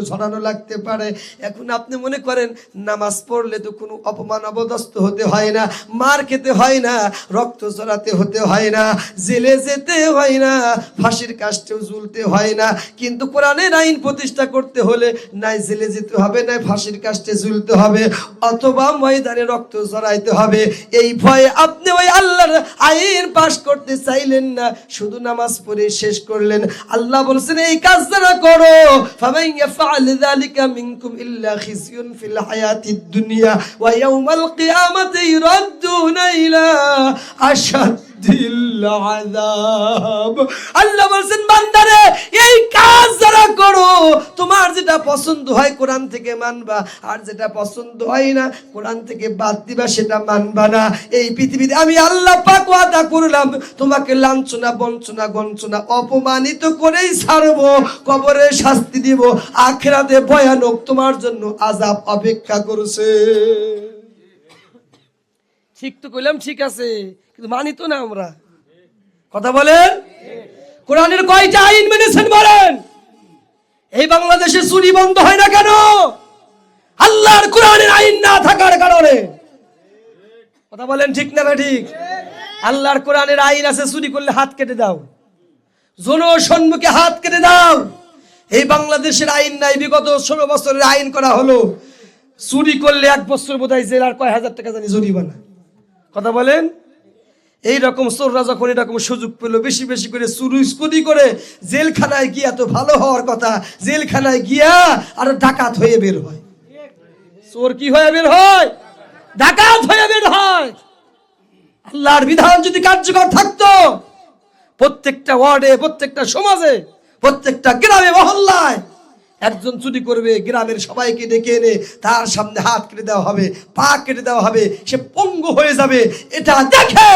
ঝরানো লাগতে পারে। এখন আপনি মনে করেন নামাজ পড়লে তো কোনো অপমান অবদস্ত হতে হয় না, মার খেতে হয় না, রক্ত ঝরাতে হতে হয় না, জেলে যেতে হয় না, ফাঁসির কাষ্ঠেও ঝুলতে হয় না। কিন্তু কোরআনের আইন প্রতিষ্ঠা করতে হলে নাই জেলে যেতে হবে, নাই ফাঁসির কাষ্ঠে ঝুলতে হবে, অথবা ময়দানে রক্ত ঝরাইতে হবে। এই ভয়ে আপনি ওই আল্লাহর আইন পাশ করতে চাইলেন না, শুধু নামাজ পড়ে শেষ করলেন। আল্লাহ বলছেন এই কাজ যারা করো, ফামান ইয়াফআল যালিকা মিনকুম ইল্লা খিজয়ুন ফিল হায়াতিদ দুনিয়া ওয়া ইয়াউমাল কিয়ামাতি ইরাদ্দুনা ইলা আশাদ্দিল আযাব। আল্লাহ বলছেন বান্দারে এই কাজ যারা করো, তোমার যেটা পছন্দ হয় কোরআন থেকে মানবা, আর যেটা পছন্দ হয় না কোরআন থেকে বাদ দিবা, সেটা মানবা না। এই পৃথিবীতে আমি আল্লাহ পাক ওয়াদা করলাম তোমাকে লাঞ্ছনা বঞ্চনা গঞ্চনা অপমানিত করেই ছাড়বো, কবরে শাস্তি দিব, আখিরাতে ভয়ানক তোমার জন্য আযাব অপেক্ষা করছে। ঠিক তো কইলাম, ঠিক আছে, কিন্তু মানি তো না আমরা। কথা বলেন, কোরআনের কয়টা আইন মেনেছেন বলেন? এই বাংলাদেশে চুরি বন্ধ হয় না কেন? আল্লাহর কোরআনের আইন না থাকার কারণে। কথা বলেন ঠিক না ঠিক? আল্লাহর কোরআনের আইন আছে, চুরি করলে হাত কেটে দাও, জনসম্মুখে হাত কেটে দাও। এই বাংলাদেশের আইন নাই, বিগত 16 বছরের আইন করা হলো, চুরি করলে 1 বছর বোধহয় জেল আর কয় হাজার টাকা জানি জরিমানা। কথা বলেন, এইরকম চোররা যখন এরকম সুযোগ পেল, বেশি বেশি করে চুরি করে জেলখানায় গিয়া, তো ভালো হওয়ার কথা, জেলখানায় গিয়া আর ডাকাত হয়ে বের হয়। চোর কি হয়ে বের হয়? ডাকাত হয়ে বের হয়। আল্লাহর বিধান যদি কার্যকর থাকতো, প্রত্যেকটা ওয়ার্ডে, প্রত্যেকটা সমাজে, প্রত্যেকটা গ্রামে মহল্লায় একজন চুরি করবে, গ্রামের সবাইকে ডেকে এনে তার সামনে হাত কেটে দেওয়া হবে, পা কেটে দেওয়া হবে, সে পঙ্গু হয়ে যাবে। এটা দেখে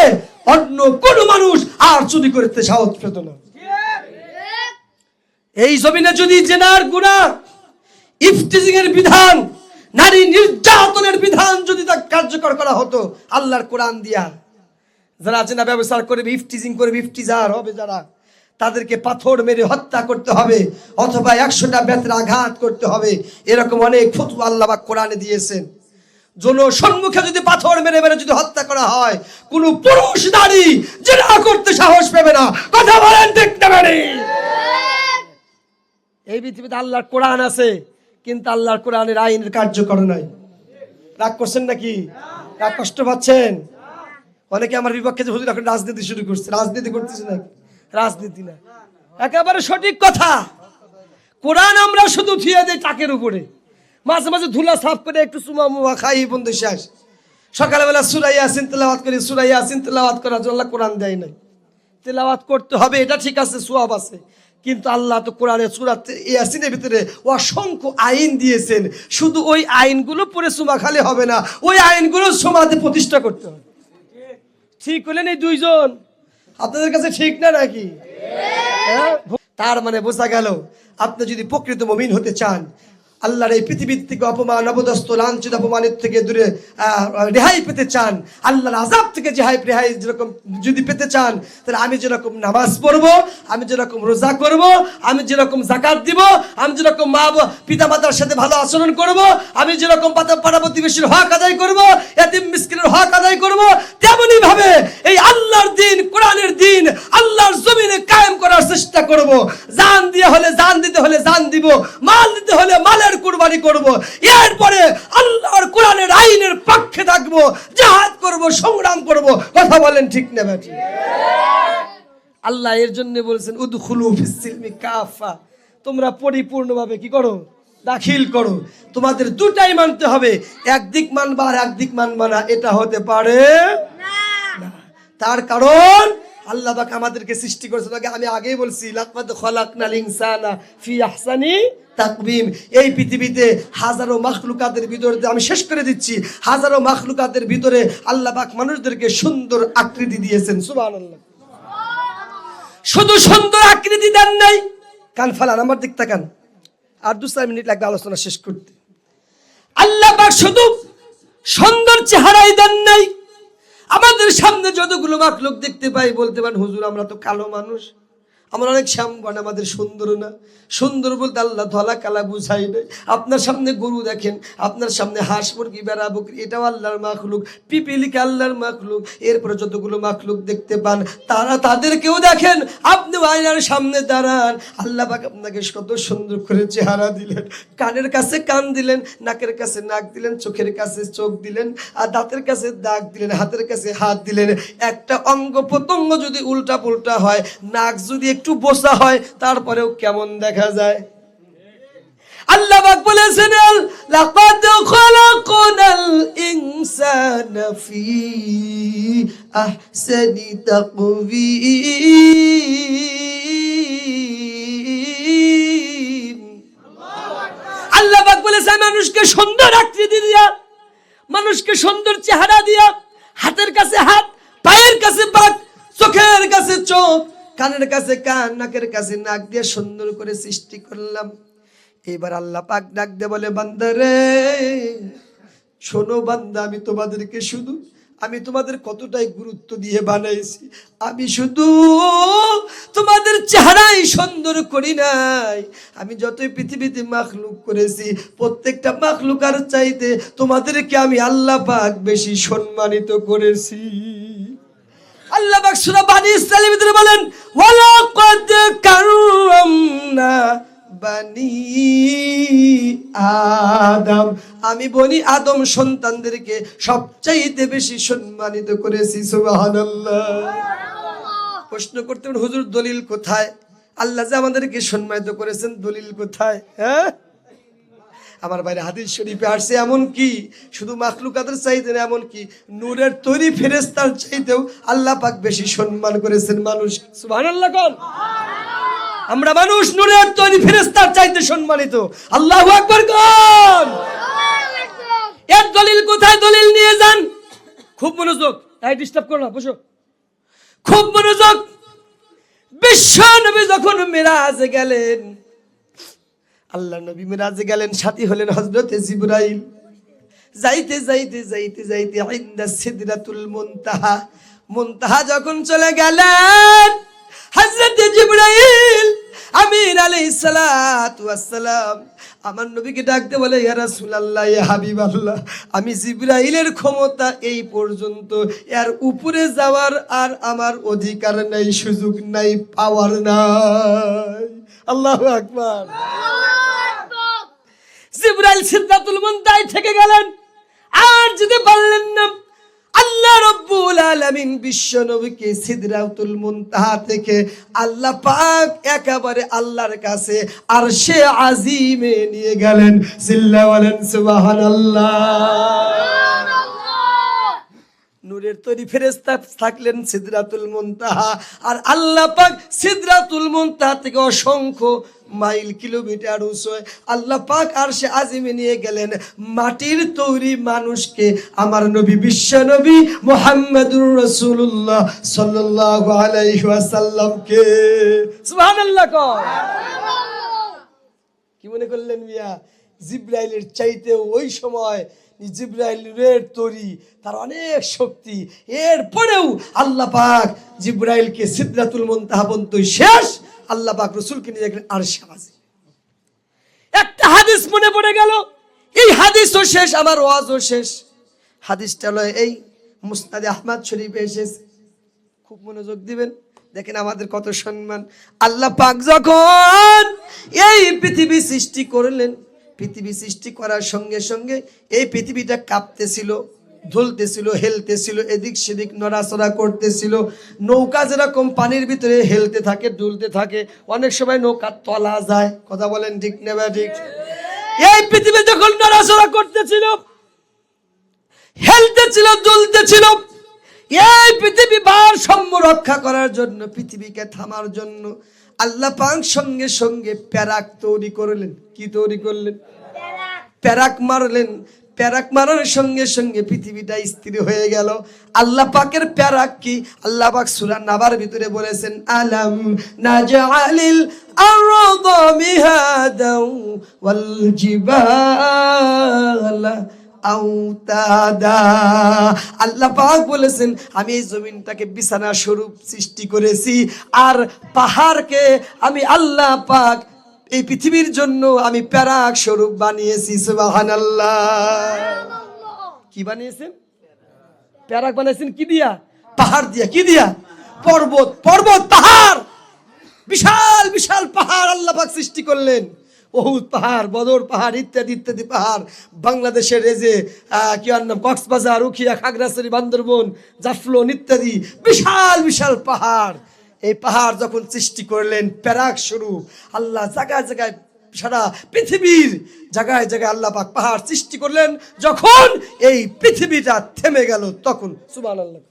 অন্য কোন মানুষ আর চুরি করতে সাহস পেত না। এই জমিনে যদি জেনার গুনাহ, ইফতিজিং এর বিধান, নারী নির্যাতনের বিধান যদি তা কার্যকর করা হতো আল্লাহর কোরআন দিয়া, যারা জেনা ব্যবসা করবে, ইফতিজিং করবে, ইফতিজার হবে যারা, তাদেরকে পাথর মেরে হত্যা করতে হবে, অথবা 100টা বেতের আঘাত করতে হবে। এরকম অনেক ফতোয়া আল্লাহ পাক কোরআনে দিয়েছেন। জনসম্মুখে যদি পাথর মেরে মেরে যদি হত্যা করা হয়, কোন পুরুষ নারী জিনা করতে সাহস পাবে না। কথা বলেন ঠিক না বেড়ি? এই পৃথিবীতে আল্লাহর কোরআন আছে, কিন্তু আল্লাহর কোরআনের আইনের কার্যকর নাই। রাগ করছেন নাকি? রাগ কষ্ট পাচ্ছেন? অনেকে আমার বিপক্ষে যে হুজুর এখন রাজনীতি শুরু করছে, রাজনীতি করতেছে নাকি? রাজনীতি না, একেবারে সঠিক কথা। কোরআন আমরা শুধু থিয়ে দেই টাকের উপরে, মাঝে মাঝে ধুলা সাফ করে একটু চুমা মুমা খাই, বন্ধু শেষ। সকালবেলা সূরা ইয়াসিন তেলাওয়াত করি, সূরা ইয়াসিন তেলাওয়াত করার জন্য কোরআন দেয় নাই। তেলাওয়াত করতে হবে, এটা ঠিক আছে, সওয়াব আছে, কিন্তু আল্লাহ তো কোরআনে সূরা ইয়াসিনের ভিতরে অসংখ্য আইন দিয়েছেন। শুধু ওই আইনগুলো পড়ে চুমা খালি হবে না, ওই আইনগুলো সমাজে প্রতিষ্ঠা করতে হবে। ঠিক হলেন এই দুইজন? আপনাদের কাছে ঠিক না নাকি? তার মানে বোঝা গেল, আপনি যদি প্রকৃত মুমিন হতে চান, আল্লাহর এই পৃথিবীর থেকে অপমান অবদস্ত লাঞ্ছিত অপমানের থেকে দূরে রেহাই পেতে চান, আল্লাহর আযাব থেকে রেহাই যেরকম যদি পেতে চান, তাহলে আমি যেরকম নামাজ পড়বো, আমি যেরকম রোজা করব, আমি যেরকম যাকাত দিব, আমি যেরকম পিতা মাতার সাথে ভালো আচরণ করব, আমি যেরকম পাড়া প্রতিবেশীর হক আদায় করব, এতিম মিসকিনের হক আদায় করব, তেমনি ভাবে এই আল্লাহর দ্বীন, কোরআনের দ্বীন আল্লাহর জমিনে কায়েম করার চেষ্টা করব। জান দিয়ে হলে জান দিতে হলে জান দিব, মাল দিতে হলে মালের কুরবানি করব। এরপরে আল্লাহর কোরআনের আইনের পক্ষে থাকব, জিহাদ করব, সংগ্রাম করব। কথা বলেন ঠিক না বেঠিক? আল্লাহ এর জন্য বলেছেন উদখুলু ফিস সিলমি কাফা, তোমরা পরিপূর্ণভাবে কি করো? দাখিল করো। তোমাদের দুটাই মানতে হবে, একদিক মানবা আর একদিক মানবা না, এটা হতে পারে না। তার কারণ আল্লাহ পাক আমাদেরকে সৃষ্টি করেছেন, আমি আগেই বলছি, লাকাদ খালাকনাল ইনসানা ফি আহসানি তাকবীম। এই পৃথিবীতে হাজারো মাখলুকাতের ভিতরে, আমি শেষ করে দিচ্ছি, হাজারো মাখলুকাতের ভিতরে আল্লাহ পাক মানুষদেরকে সুন্দর আকৃতি দিয়েছেন। সুবহানাল্লাহ। শুধু সুন্দর আকৃতি দেন নাই, কান ফালান, আমার দিক তাকান, আর 2-4 মিনিট লাগবে আলোচনা শেষ করতে। আল্লাহ পাক শুধু সুন্দর চেহারাই দেন নাই। আমাদের সামনে যতগুলো মাখলুক দেখতে পাই বলতে পারেন হুজুর আমরা তো কালো মানুষ, আমরা অনেক শ্যামবান, আমাদের সুন্দর না। সুন্দর বলতে আল্লাহ ধলা কালা বুঝাই নাই। আপনার সামনে গরু দেখেন, আপনার সামনে হাঁস মুরগি বেড়া বকরি, এটাও আল্লাহর মাখলুক। পিপিলিকা আল্লাহর মাখলুক। এরপরে যতগুলো মাখলুক দেখতে পান তাদেরকেও দেখেন। আপনি আয়নার সামনে দাঁড়ান, আল্লাহ পাক আপনাকে কত সুন্দর করে চেহারা দিলেন। কানের কাছে কান দিলেন, নাকের কাছে নাক দিলেন, চোখের কাছে চোখ দিলেন, আর দাঁতের কাছে দাগ দিলেন, হাতের কাছে হাত দিলেন। একটা অঙ্গ প্রত্যঙ্গ যদি উল্টা পুল্টা হয়, নাক যদি একটু বোসা হয়, তারপরেও কেমন দেখা যায়। আল্লাহ পাক বলেছেন লাকাদ খালাকনাল ইনসানা ফি আহসানি তাকওয়িম। আল্লাহ পাক বলেছেন মানুষকে সুন্দর আকৃতি দিয়া, মানুষকে সুন্দর চেহারা দিয়া, হাতের কাছে হাত, পায়ের কাছে পা, চোখের কাছে চোখ, কানের কাছে কান, নাকের কাছে নাক দিয়ে সুন্দর করে সৃষ্টি করলাম। এবার আল্লাহ পাক ডাক দে বলে বান্দারে শোনো বান্দা, আমি তোমাদের কতটাই গুরুত্ব দিয়ে বানাইছি। আমি শুধু তোমাদের চেহারাই সুন্দর করি নাই, আমি যতই পৃথিবীতে মাখলুক করেছি প্রত্যেকটা মাখলুকার চাইতে তোমাদেরকে আমি আল্লাহ পাক বেশি সম্মানিত করেছি। আল্লাহ পাক সূরা বানী ইসরাঈলের ভিতরে বলেন ওয়ালাকাদ কাররামনা বানি আদম, আমি বনি আদম সন্তানদেরকে সবচাইতে বেশি সম্মানিত করেছি। সুবহানাল্লাহ। প্রশ্ন করতে হুজুর দলিল কোথায়? আল্লাহ যে আমাদেরকে সম্মানিত করেছেন দলিল কোথায়? হ্যাঁ, আমার বাইরে হাদিস শরীফে আসছে এমন কি শুধু মাখলুকাতের চাইতে না, এমন কি নূরের তৈরি ফেরেশতার চাইতেও আল্লাহ পাক বেশি সম্মান করেছেন মানুষ। সুবহানাল্লাহ কোন? আমরা মানুষ নূরের তৈরি ফেরেশতার চাইতে সম্মানিত। আল্লাহু আকবার কোন? এর দলিল কোথায়? দলিল নিয়ে যান। খুব মনোযোগ, তাই ডিস্টার্ব করো না, বসো। খুব মনোযোগ। বিশ্ব নবী যখন মিরাজে গেলেন, আল্লাহ নবী মিরাজে গেলেন, সাথী হলেন হযরতে জিবরাইল। যাইতে যাইতে যাইতে যাইতে ইনদা সিদরাতুল মুনতাহা, মুনতাহা যখন চলে গেলেন হযরতে জিবরাইল আমিন আলাইহিস সালাতু ওয়াস সালাম আমার নবীকে ডাকতে বলে ইয়া রাসূলুল্লাহ, ইয়া হাবিবাল্লাহ, আমি জিবরাইলের ক্ষমতা এই পর্যন্ত, এর উপরে যাওয়ার আর আমার অধিকার নাই, সুযোগ নাই, পাওয়ার নাই। আল্লাহু আকবার। জিবরাইল সিদরাতুল মুনতাহায় থেকে গেলেন, আর যেতে পারলেন না। আল্লাহ রাব্বুল আলামিন বিশ্ব নবীকে সিদরাতুল মুনতাহা থেকে আল্লাহ পাক একেবারে আল্লাহর কাছে আরশে আজিমে নিয়ে গেলেন। চিল্লা বলেন সুবহানাল্লাহ। নূরের তৈরি ফেরেশতা থাকলেন সিদরাতুল মুনতাহা, আর আল্লাহ পাক সিদরাতুল মুনতাহা থেকে অসংখ্য মাইল কিলোমিটার উঁচু আল্লাহ পাক আরশে আজিমে নিয়ে গেলেন মাটির তৈরি মানুষকে, আমার নবী বিশ্ব নবী মুহাম্মদুর রাসূলুল্লাহ সাল্লাল্লাহু আলাইহি ওয়াসাল্লামকে। সুবহানাল্লাহ। কি মনে করলেন মিয়া জিবরাইলের চাইতেও ওই সময় জিবরাইলের তৈরি, তার অনেক শক্তি, এরপরেও আল্লাহ পাক জিবরাইলকে সিদরাতুল মুনতাহা পর্যন্ত শেষ আল্লাহ পাক রাসূলকে নিয়ে গেলেন আরশে আজিম। একটা হাদিস মনে পড়ে গেল, এই হাদিসও শেষ, আমার ওয়াজও শেষ। হাদিসটা হলো এই মুসনাদে আহমদ শরীফে এসেছে, খুব মনোযোগ দিবেন। দেখেন আমাদের কত সম্মান। আল্লাহ পাক যখন এই পৃথিবী সৃষ্টি করলেন, পৃথিবী সৃষ্টি করার সঙ্গে সঙ্গে এই পৃথিবীটা কাঁপতেছিল, ঝুলতেছিল, হেলতেছিল, এদিক সেদিক নড়াচড়া করতেছিল। নৌকা যেরকম পানির ভিতরে হেলতে থাকে, দুলতে থাকে, অনেক সময় নৌকা তলা যায়। কথা বলেন ঠিক নেবে ঠিক? এই পৃথিবী যখন নড়াচড়া করতেছিল, হেলতেছিল, দুলতেছিল, এই পৃথিবী ভারসাম্য রক্ষা করার জন্য, পৃথিবীকে থামার জন্য আল্লাহ পাক সঙ্গে সঙ্গে প্যারাক তৈরি করলেন। কি তৈরি করলেন? প্যারাক মারলেন। প্যারাক মারার সঙ্গে সঙ্গে পৃথিবীটা স্থির হয়ে গেল। আল্লাহ পাকের প্যারাক কি? আল্লাহ পাক সূরা নাবার ভিতরে বলেছেন আলাম নাজআলিল আরদা মিহাদাও ওয়াল জিবালা আওতাদা। আল্লাহ পাক বলেছেন আমি এই জমিনটাকে বিছানা স্বরূপ সৃষ্টি করেছি, আর পাহাড়কে আমি আল্লাহ পাক এই পৃথিবীর জন্য আমি প্যারাক স্বরূপ বানিয়েছি। সুবহানাল্লাহ। কি বানিয়েছেন? প্যারাক বানিয়েছেন কি দিয়া? পাহাড় দিয়া। কি দিয়া? পর্বত। পর্বত, পাহাড়, বিশাল বিশাল পাহাড় আল্লাহ পাক সৃষ্টি করলেন। উহুদ পাহাড়, বদর পাহাড়, ইত্যাদি ইত্যাদি পাহাড়। বাংলাদেশের এই যে কি আর নাম, কক্সবাজার, উখিয়া, খাগড়াছড়ি, বান্দরবন, জাফলং ইত্যাদি বিশাল বিশাল পাহাড়। এই পাহাড় যখন সৃষ্টি করলেন প্যারাক স্বরূপ, আল্লাহ জায়গায় জায়গায় সারা পৃথিবীর জায়গায় জায়গায় আল্লাহ পাক পাহাড় সৃষ্টি করলেন। যখন এই পৃথিবীটা থেমে গেল তখন সুবহানাল্লাহ,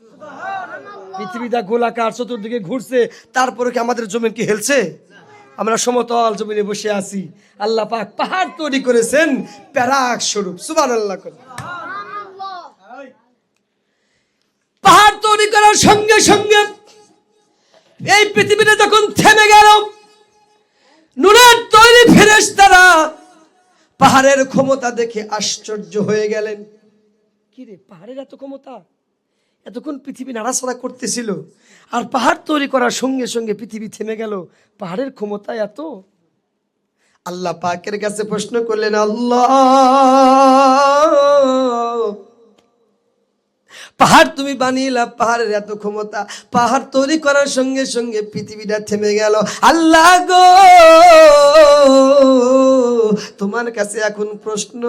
পৃথিবীটা গোলাকার চতুর্দিকে ঘুরছে, তারপরে কি আমাদের জমিন কি হেলছে? আমরা সমতল জমিনে বসে আছি। আল্লাহ পাক পাহাড় তৈরি করেছেন প্যারাক স্বরূপ। সুবহানাল্লাহ। পাহাড় তৈরি করার সঙ্গে সঙ্গে এই পৃথিবীটা যখন থেমে গেল, নূরের তৈরি ফেরেশতারা পাহাড়ের ক্ষমতা দেখে আশ্চর্য হয়ে গেলেন। কি রে, পাহাড়ের এত ক্ষমতা? এতক্ষণ পৃথিবী নাড়াচাড়া করতেছিল, আর পাহাড় তৈরি করার সঙ্গে সঙ্গে পৃথিবী থেমে গেল, পাহাড়ের ক্ষমতা এত? আল্লাহ পাকের কাছে প্রশ্ন করলেন, আল্লাহ পাহাড় তুমি বানিয়েলা, পাহাড়ের এত ক্ষমতা, পাহাড় তৈরি করার সঙ্গে সঙ্গে পৃথিবীটা থেমে গেল। আল্লাহ গো, তোমার কাছে এখন প্রশ্ন,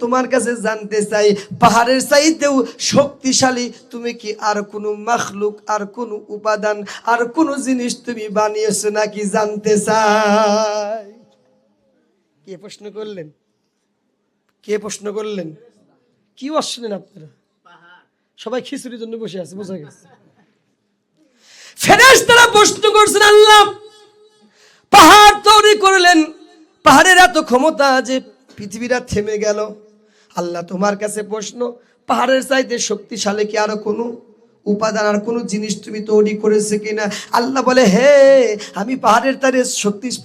তোমার কাছে জানতে চাই, পাহাড়ের চাইতেও শক্তিশালী তুমি কি আর কোনো মাখলুক, আর কোনো উপাদান, আর কোনো জিনিস তুমি বানিয়েছো নাকি জানতে চাই। কে প্রশ্ন করলেন? কে প্রশ্ন করলেন? কি আসলেন আপনারা? সবাই খিচুড়ির জন্য বসে আছে, বোঝা গেছে। ফেরেশতারা প্রশ্ন করছেন, আল্লাহ পাহাড় তৈরি করলেন, পাহাড়ের এত ক্ষমতা যে পৃথিবীটা থেমে গেল। আল্লাহ তোমার কাছে প্রশ্ন, পাহাড়ের চাইতে শক্তিশালী কি আরো কোনো উপাদান, আর কোনো জিনিস তুমি তৈরি করেছে কিনা? আল্লাহ বলে, হে আমি পাহাড়ের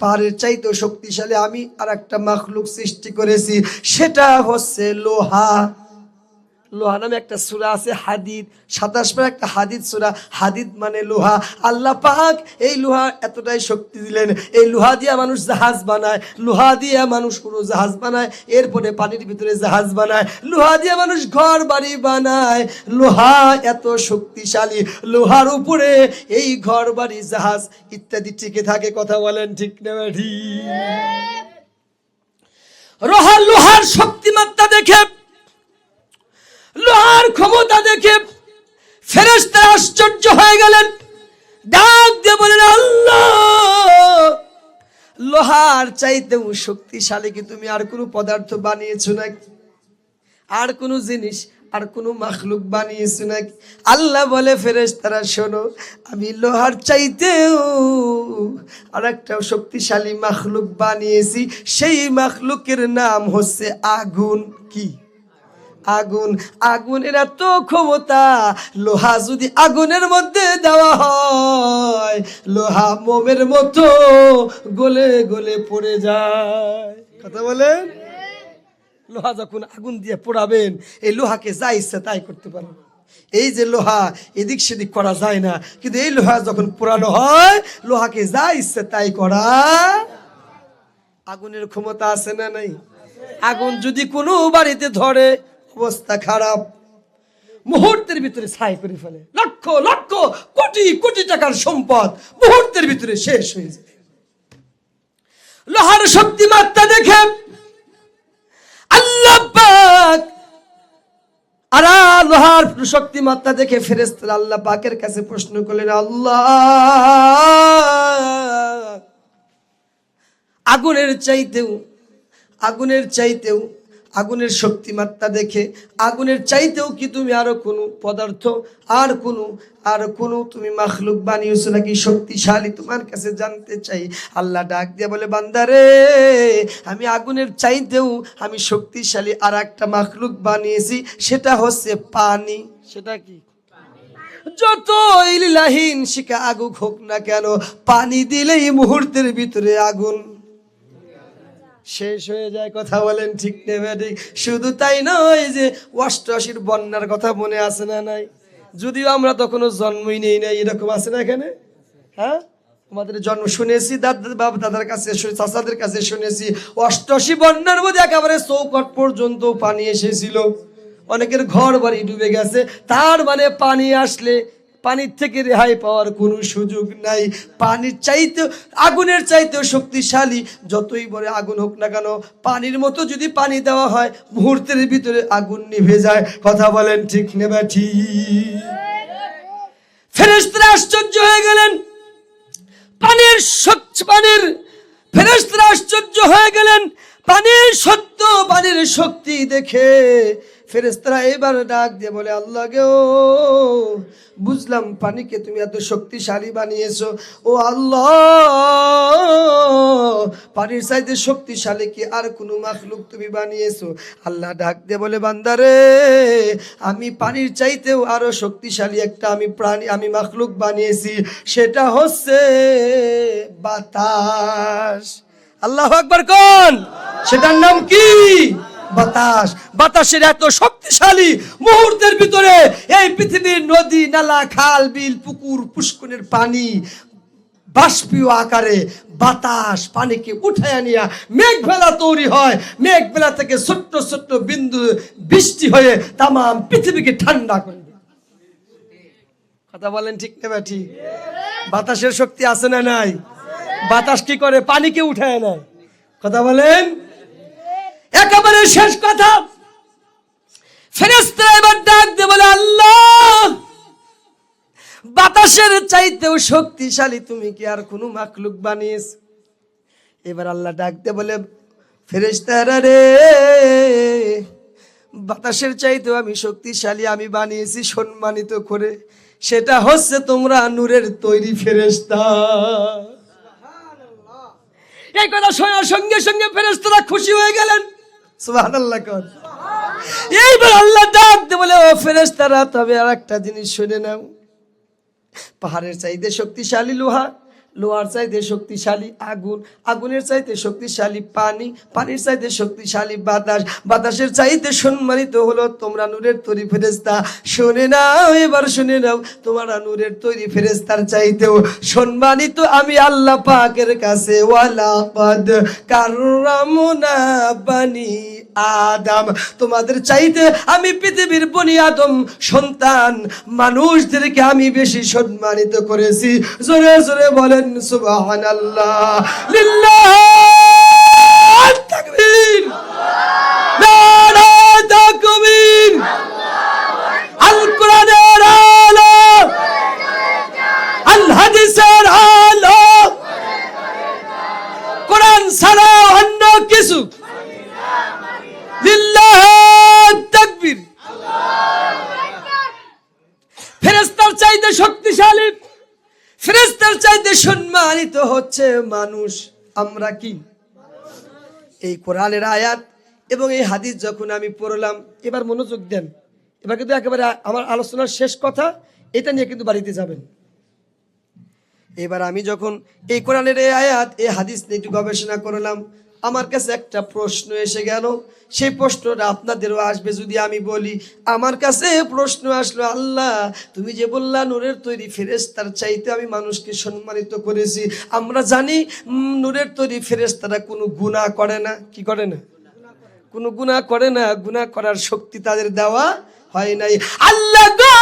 পাহাড়ের চাইতেও শক্তিশালী আমি আর একটা মাখলুক সৃষ্টি করেছি, সেটা হচ্ছে লোহা। লোহা নামে একটা সূরা আছে, হাদিদ, 27 পারা একটা হাদিদ সূরা। হাদিদ মানে লোহা। আল্লাহ পাক এই লোহা এতটাই শক্তি দিলেন, এই লোহা দিয়ে মানুষ জাহাজ বানায়, লোহা দিয়ে মানুষ উড়োজাহাজ বানায়, এরপরে পানির ভিতরে জাহাজ বানায়, লোহা দিয়ে মানুষ ঘর বাড়ি বানায়। লোহা এত শক্তিশালী, লোহার উপরে এই ঘর বাড়ি জাহাজ ইত্যাদি টিকে থাকে। কথা বলেন ঠিক না ঠিক? লোহার শক্তিমত্তা দেখে, লোহার ক্ষমতা দেখে ফেরেশতারা আশ্চর্য হয়ে গেলেন। ডাক দিয়ে বলেন, আল্লাহ লোহার চাইতেও শক্তিশালী কি তুমি আর কোনো পদার্থ বানিয়েছো নাকি, আর কোনো জিনিস, আর কোনো মাখলুক বানিয়েছো নাকি? আল্লাহ বলে, ফেরেশতারা শোনো, আমি লোহার চাইতেও আর একটা শক্তিশালী মাখলুক বানিয়েছি। সেই মাখলুকের নাম হচ্ছে আগুন। কি? আগুন। আগুনের এত ক্ষমতা, লোহা যদি আগুনের মধ্যে দেওয়া হয়, লোহা মোমের মতো গলে গলে পড়ে যায়। কথা বলেন? লোহা যখন আগুন দিয়ে পোড়াবেন, এই লোহাকে যা ইচ্ছা তাই করতে পারেন। এই যে লোহা এদিক সেদিক করা যায় না, কিন্তু এই লোহা যখন পোড়ানো হয়, লোহাকে যা ইচ্ছা তাই করা। আগুনের ক্ষমতা আছে না নাই? আগুন যদি কোনো বাড়িতে ধরে, অবস্থা খারাপ, মুহূর্তের ভিতরে ছাই করে ফেলে। লক্ষ লক্ষ কোটি কোটি টাকার সম্পদ মুহূর্তের ভিতরে শেষ হয়ে যায়। লোহার শক্তিমত্তা দেখে আল্লাহ পাক, আর লোহার শক্তিমত্তা দেখে ফেরেশতারা আল্লাহ পাকের কাছে প্রশ্ন করলেন, আল্লাহ আগুনের চাইতেও আগুনের শক্তিমত্তা দেখে আগুনের চাইতেও কি তুমি আরো কোনো পদার্থ, আর কোনো তুমি মাখলুক বানিয়েছো নাকি শক্তিশালী? তোমার কাছে জানতে চাই। আল্লাহ ডাক দিয়ে বলে, বান্দারে আমি আগুনের চাইতেও আমি শক্তিশালী আর একটা মাখলুক বানিয়েছি, সেটা হচ্ছে পানি। সেটা কি? যত ইলাহীন শিকা আগুন হোক না কেন, পানি দিলেই মুহূর্তের ভিতরে আগুন শেষ হয়ে যায়। কথা বলেন ঠিক নেবে ঠিক। শুধু তাই নয়, যে 88 বন্যার কথা মনে আছে না নাই? যদিও আমরা তখনও জন্মই নেই নাই, এরকম আছে না এখানে? হ্যাঁ, আমাদের জন্ম শুনেছি, বাবা দাদার কাছে, চাচাদের কাছে শুনেছি 88 বন্যার মধ্যে একেবারে চৌকাঠ পর্যন্ত পানি এসেছিল, অনেকের ঘর বাড়ি ডুবে গেছে। তার মানে পানি আসলে পানির থেকে রেহাই পাওয়ার কোনো সুযোগ নাই। পানির চাইতে, আগুনের চাইতেও শক্তিশালী, যতই বড় আগুন হোক না কেন, পানির মতো যদি পানি দেওয়া হয়, মুহূর্তের ভিতরে আগুন নিভে যায়। কথা বলেন ঠিক নেবে ঠিক। ফেরেশতারা আশ্চর্য হয়ে গেলেন, পানির ফেরেশতারা আশ্চর্য হয়ে গেলেন পানির সত্য, পানির শক্তি দেখে। ফেরেশতারা এবার ডাক দিয়ে বলে, আল্লাহ গো, বুঝলাম পানিকে তুমি এত শক্তিশালী বানিয়েছো। ও আল্লাহ, পানির চাইতে শক্তিশালী কি আর কোনো মাখলুক তুমি বানিয়েছো? আল্লাহ ডাক দিয়ে বলে, বান্দারে, আমি পানির চাইতেও আরো শক্তিশালী একটা আমি মাখলুক বানিয়েছি, সেটা হচ্ছে বাতাস। আল্লাহু আকবার কোন? সেটার নাম কি? বাতাস। বাতাসের এত শক্তিশালী, মুহূর্তের ভিতরে এই পৃথিবীর নদী নালা খাল বিল পুকুর পুষ্করের পানি বাষ্পীয় আকারে বাতাস পানিকে উঠায় নিয়ে মেঘবেলা তৈরি হয়। মেঘবেলা থেকে ছোট্ট ছোট্ট বিন্দু বৃষ্টি হয়ে তাম পৃথিবীকে ঠান্ডা করে দেয়। কথা বলেন ঠিক না ঠিক? বাতাসের শক্তি আছে না নাই? বাতাস কি করে? পানিকে উঠায় নেয়। কথা বলেন। একেবারে শেষ কথা, ফেরেশতারা এবার ডাক দিয়ে বলে, আল্লাহ, বাতাসের চাইতেও শক্তিশালী তুমি কি আর কোনো মাখলুক বানিয়েছ? এবার আল্লাহ ডাক দিয়ে বলে, ফেরেশতারা রে, বাতাসের চাইতেও আমি শক্তিশালী আমি বানিয়েছি সম্মানিত করে, সেটা হচ্ছে তোমরা নূরের তৈরি ফেরেশতা। এই কথা শোনার সঙ্গে সঙ্গে ফেরেশতারা খুশি হয়ে গেলেন। সুবহানাল্লাহ। এইবার আল্লাহ ডাক দিয়ে বলে, ও ফেরেশতারা, তবে আর একটা জিনিস শুনে নাও। পাহাড়ের চাইতে শক্তিশালী লোহা, লোহার চাইতে শক্তিশালী আগুন, আগুনের চাইতে শক্তিশালী পানি, পানির চাইতে শক্তিশালী বাতাস, বাতাসের চাইতে সম্মানিত হলো তোমরা নূরের তৈরি ফেরেশতা। শুনে নাও, এবার শুনে নাও, তোমরা নূরের তৈরি ফেরেশতার চাইতেও সম্মানিত আমি আল্লাহ পাকের কাছে। ওয়ালাকাদ কাররামনা বানি আদম, তোমাদের চাইতে আমি পৃথিবীর বনি আদম সন্তান মানুষদেরকে আমি বেশি সম্মানিত করেছি। জোরে জোরে বলেন সুবহানাল্লাহ। লিল্লাহ তাকবীর, নারায়ে তাকবীর। আল কোরআনের আলো, আল হাদিসের আলো, কোরআন ছাড়া অন্য কিছু। লিল্লাহ তাকবীর। ফেরেশতার চাইতে শক্তিশালী, ফেরেশতার চাইতে সম্মানিত হচ্ছে মানুষ। আমরা কি? এই কোরআনের আয়াত এবং এই হাদিস যখন আমি পড়লাম, এবার মনোযোগ দেন, এবার কিন্তু একেবারে আমার আলোচনার শেষ কথা, এটা নিয়ে কিন্তু বাড়িতে যাবেন। এবার আমি যখন এই কোরআনের এই আয়াত এই হাদিস নিয়ে একটু গবেষণা করলাম, আমার কাছে একটা প্রশ্ন এসে গেল। সেই প্রশ্নটা আপনাদেরও আসবে যদি আমি বলি। আমার কাছে প্রশ্ন আসলো, আল্লাহ, তুমি যে বললা নূরের তৈরি ফেরেশতার চাইতে আমি মানুষকে সম্মানিত করেছি। আমরা জানি নূরের তৈরি ফেরেশতারা কোনো গুনাহ করে না। কি করে না? কোনো গুনাহ করে না। গুনাহ করার শক্তি তাদের দেওয়া হয় নাই। আল্লাহ গো,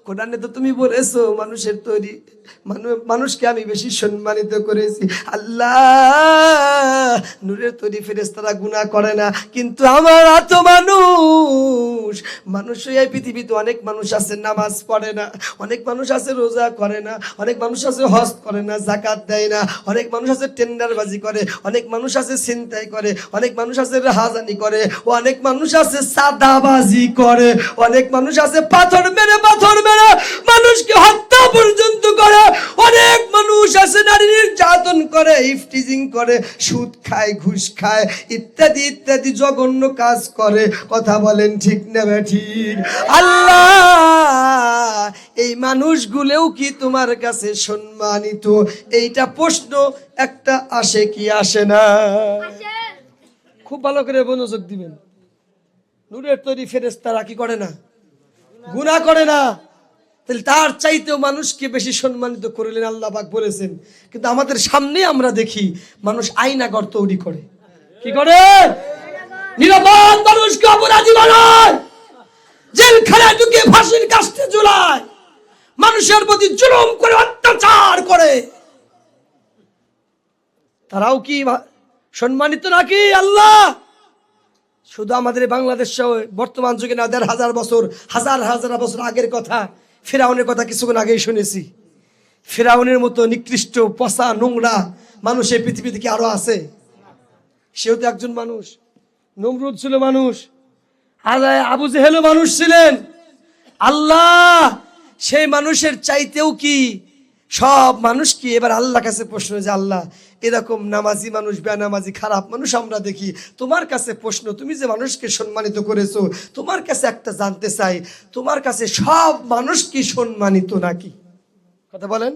কোরআনে তো তুমি বলেছো মানুষের তৈরি মানুষকে আমি বেশি সম্মানিত করেছি। আল্লাহ, নূরের তৈরি ফেরেশতারা গুনাহ করে না, কিন্তু আমরা তো মানুষ এই পৃথিবীতে অনেক মানুষ আছে নামাজ পড়ে না, অনেক মানুষ আছে রোজা করে না, অনেক মানুষ আছে হজ করে না, যাকাত দেয় না, অনেক মানুষ আছে টেন্ডারবাজি করে, অনেক মানুষ আছে ছিনতাই করে, অনেক মানুষ আছে রাহাজানি করে, অনেক মানুষ আছে সাদাবাজি করে, অনেক মানুষ আছে কাছে পাথর মেরে মানুষকে হত্যা পর্যন্ত করে। অনেক মানুষ আছে নারী নির্যাতন করে, ইফটিজিং করে, সুদ খায়, ঘুষ খায়, ইত্যাদি ইত্যাদি জঘন্য কাজ করে। কথা বলেন ঠিক না ঠিক? আল্লাহ, এই মানুষগুলোও কি তোমার কাছে সম্মানিত? এইটা প্রশ্ন একটা আসে কি আসে না? খুব ভালো করে মনোযোগ দিবেন। নূরের তৈরি ফেরেশতারা কি করে না? গুনাহ করে না। তাহলে তার চাইতেও মানুষকে বেশি সম্মানিত করলেন আল্লাহ পাক বলেছেন। কিন্তু আমাদের সামনে আমরা দেখি মানুষ আয়নাঘর তৈরি করে। কি করে? নিরাপদ মানুষকে অপরাধী বানায়, জেলখানায় ঢুকে ফাঁসির কাস্টে ঝুলায়, মানুষের প্রতি জুলুম করে, অত্যাচার করে। তারাও কি সম্মানিত নাকি? আল্লাহ, শুধু আমাদের বাংলাদেশ বর্তমান যুগে না, ১,৫০০ বছর, হাজার হাজার বছর আগের কথা, ফেরাউনের কথা কিছুক্ষণ আগেই শুনেছি। ফেরাউনের মতো নিকৃষ্ট, পচা, নোংরা মানুষ এই পৃথিবীতে কি আরো আছে? সেও তো একজন মানুষ। নমরুদ ছিল মানুষ, আবু জেহেলও মানুষ ছিলেন। আল্লাহ, সেই মানুষের চাইতেও কি সব মানুষ কি? এবার আল্লাহ কাছে প্রশ্ন যে আল্লাহ, এরকম নামাজি মানুষ, বেনামাজি, খারাপ মানুষ আমরা দেখি, তোমার কাছে প্রশ্ন, তুমি যে মানুষকে সম্মানিত করেছো, তোমার কাছে একটা জানতে চাই, তোমার কাছে সব মানুষ কি সম্মানিত নাকি? কথা বলেন।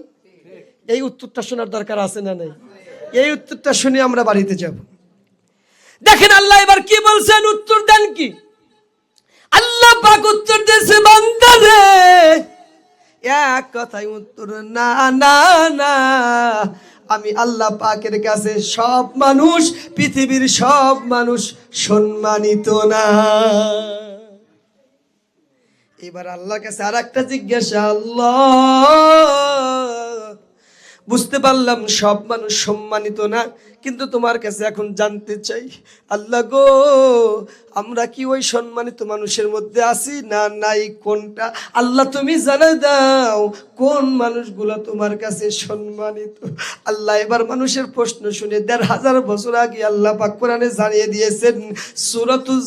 এই উত্তরটা শোনার দরকার আছে না নাই? এই উত্তরটা শুনে আমরা বাড়িতে যাব। দেখেন আল্লাহ এবার কি বলছেন, উত্তর দেন কি? আল্লাহ পাক উত্তর দিয়েছে, বান্দা রে, এক কথাই উত্তর না না না, আমি আল্লাহ পাকের কাছে সব মানুষ, পৃথিবীর সব মানুষ সম্মানিত না। এবার আল্লাহর কাছে আর একটা জিজ্ঞাসা, আল্লাহ, বুঝতে পারলাম সব মানুষ সম্মানিত না, কিন্তু তোমার কাছে এখন জানতে চাই, আল্লাহ গো, আমরা কি ওই সম্মানিত মানুষের মধ্যে আছি না নাই? কোনটা? আল্লাহ তুমি জানাই দাও কোন মানুষগুলো তোমার কাছে সম্মানিত। আল্লাহ এবার মানুষের প্রশ্ন শুনে ১,৫০০ বছর আগে আল্লাহ পাক কোরআনে জানিয়ে দিয়েছেন। সূরাতুল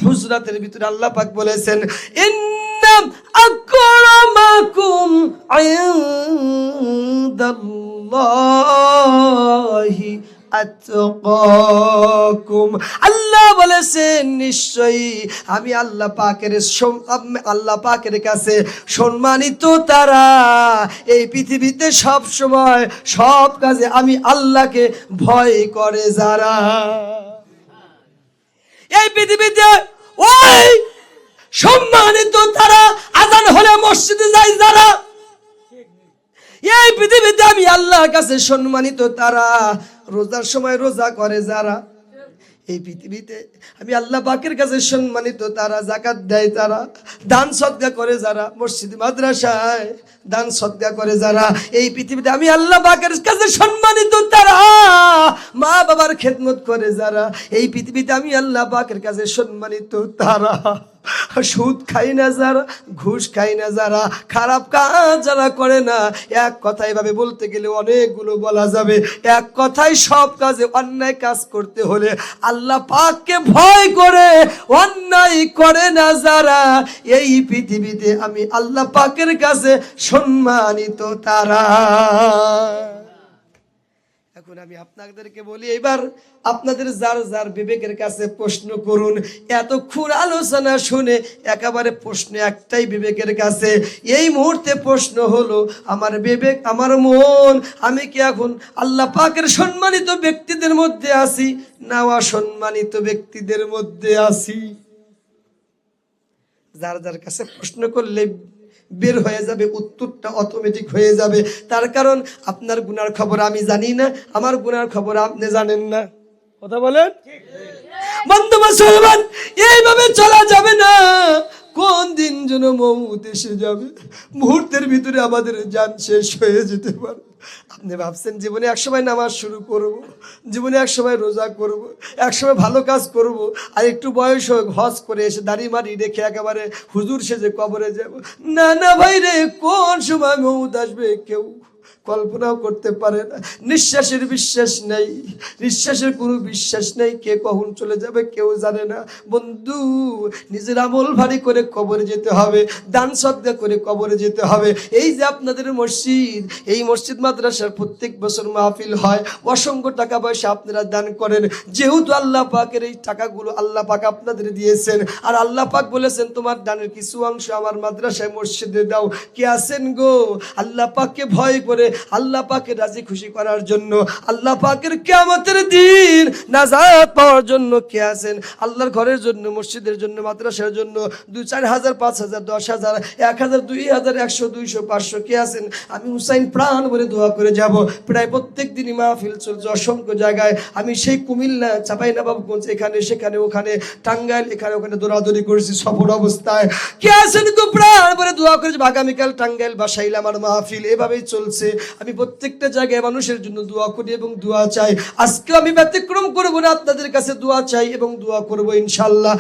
হুজরাতের ভিতরে আল্লাহ পাক বলেছেন, ইন্না আকরামাকুম ইনদাল্লাহি আতকাকুম। আল্লাহ বলেছেন, নিশ্চয়ই আমি আল্লাহ পাকের কাছে সম্মানিত তারা, এই পৃথিবীতে সব সময় সব কাজে আমি আল্লাহকে ভয় করে যারা। এই পৃথিবীতে ওই সম্মানিত তারা, আজান হলে মসজিদে যায় যারা। এই পৃথিবীতে আমি আল্লাহর কাছে সম্মানিত তারা, রোজার সময় রোজা করে যারা। এই পৃথিবীতে আমি আল্লাহ পাকের কাছে সম্মানিত তারা, যাকাত দেয় তারা, দান সদকা করে যারা, মসজিদ মাদ্রাসায় দান সদকা করে যারা। এই পৃথিবীতে আমি আল্লাহ পাকের কাছে সম্মানিত তারা, মা বাবার খেদমত করে যারা। এই পৃথিবীতে আমি আল্লাহ পাকের কাছে সম্মানিত তারা, সুদ খাই না যারা, ঘুষ খাই না যারা, খারাপ কাজ যারা করে না। এক কথায় ভাবে বলতে গেলে অনেকগুলো বলা যাবে। এক কথায় সব কাজে অন্যায় কাজ করতে হলে আল্লাহ পাককে ভয় করে অন্যায় করে না যারা, এই পৃথিবীতে আমি আল্লাহ পাকের কাছে সম্মানিত তারা। এখন আমি আপনাদেরকে বলি, এবার আপনাদের যার যার বিবেকের কাছে প্রশ্ন করুন। এতক্ষণ আলোচনা শুনে একেবারে প্রশ্ন একটাই বিবেকের কাছে। এই মুহূর্তে প্রশ্ন হলো, আমার বিবেক, আমার মন, আমি কি এখন আল্লাহ পাকের সম্মানিত ব্যক্তিদের মধ্যে আছি না অসম্মানিত ব্যক্তিদের মধ্যে আছি? যার যার কাছে প্রশ্ন করলে বের হয়ে যাবে, উত্তরটা অটোমেটিক হয়ে যাবে। তার কারণ আপনার গুনার খবর আমি জানি না, আমার গুনার খবর আপনি জানেন না। কথা বলেন। বন্ধু মুসলমান, এইভাবে চলা যাবে না। কোন দিন যেন মউত এসে যাবে, মুহূর্তের ভিতরে আমাদের জান শেষ হয়ে যেতে পারে। আপনি ভাবছেন জীবনে একসময় নামাজ শুরু করব, জীবনে একসময় রোজা করব, একসময় ভালো কাজ করব, আর একটু বয়স হোক হজ করে এসে দাড়ি মাড়ি রেখে একেবারে হুজুর সেজে কবরে যাব। না না ভাই রে, কোন সময় মউত আসবে কেউ কল্পনাও করতে পারে না। নিঃশ্বাসের বিশ্বাস নেই, নিঃশ্বাসের কোনো বিশ্বাস নেই, কে কখন চলে যাবে কেউ জানে না। বন্ধু, নিজের আমল ভারী করে কবরে যেতে হবে, দান সদকা করে কবরে যেতে হবে। এই যে আপনাদের মসজিদ, এই মসজিদ মাদ্রাসার প্রত্যেক বছর মাহফিল হয়, অসংখ্য টাকা পয়সা আপনারা দান করেন। যেহেতু আল্লাহ পাকের এই টাকাগুলো আল্লাহ পাক আপনাদের দিয়েছেন, আর আল্লাহ পাক বলেছেন তোমার দানের কিছু অংশ আমার মাদ্রাসায় মসজিদে দাও। কে আছেন গো আল্লাহ পাককে ভয় করে, আল্লাহ পাকের রাজি খুশি করার জন্য, আল্লাহ পাকের কিয়ামতের দিন নাজাত পাওয়ার জন্য কে আছেন? আল্লাহর ঘরের জন্য, মসজিদের জন্য, মাদ্রাসার জন্য 2-4 হাজার, 5 হাজার, 10 হাজার, 1 হাজার, 2 হাজার, 100, 200, 500 কে আছেন? আমি হুসাইন প্রাণ ভরে দোয়া করে যাব। প্রায় প্রত্যেক দিনই মাহফিল চলছে অসংখ্য জায়গায়। আমি সেই কুমিল্লা, চাঁপাইনবাবগঞ্জ, এখানে সেখানে ওখানে, টাঙ্গাইল, এখানে ওখানে দৌড়াদৌড়ি করেছি সফর অবস্থায়। কে আছেন গো প্রাণ ভরে দোয়া করেছি? আগামীকাল টাঙ্গাইল বাসাইল আমার মাহফিল, এভাবেই চলছে। আমি প্রত্যেকটা জায়গায় মানুষের জন্য দোয়া করি এবং দোয়া চাই। আজকে আমি ব্যতিক্রম করবো না, আপনাদের কাছে দোয়া চাই এবং দোয়া করবো ইনশাল্লাহ।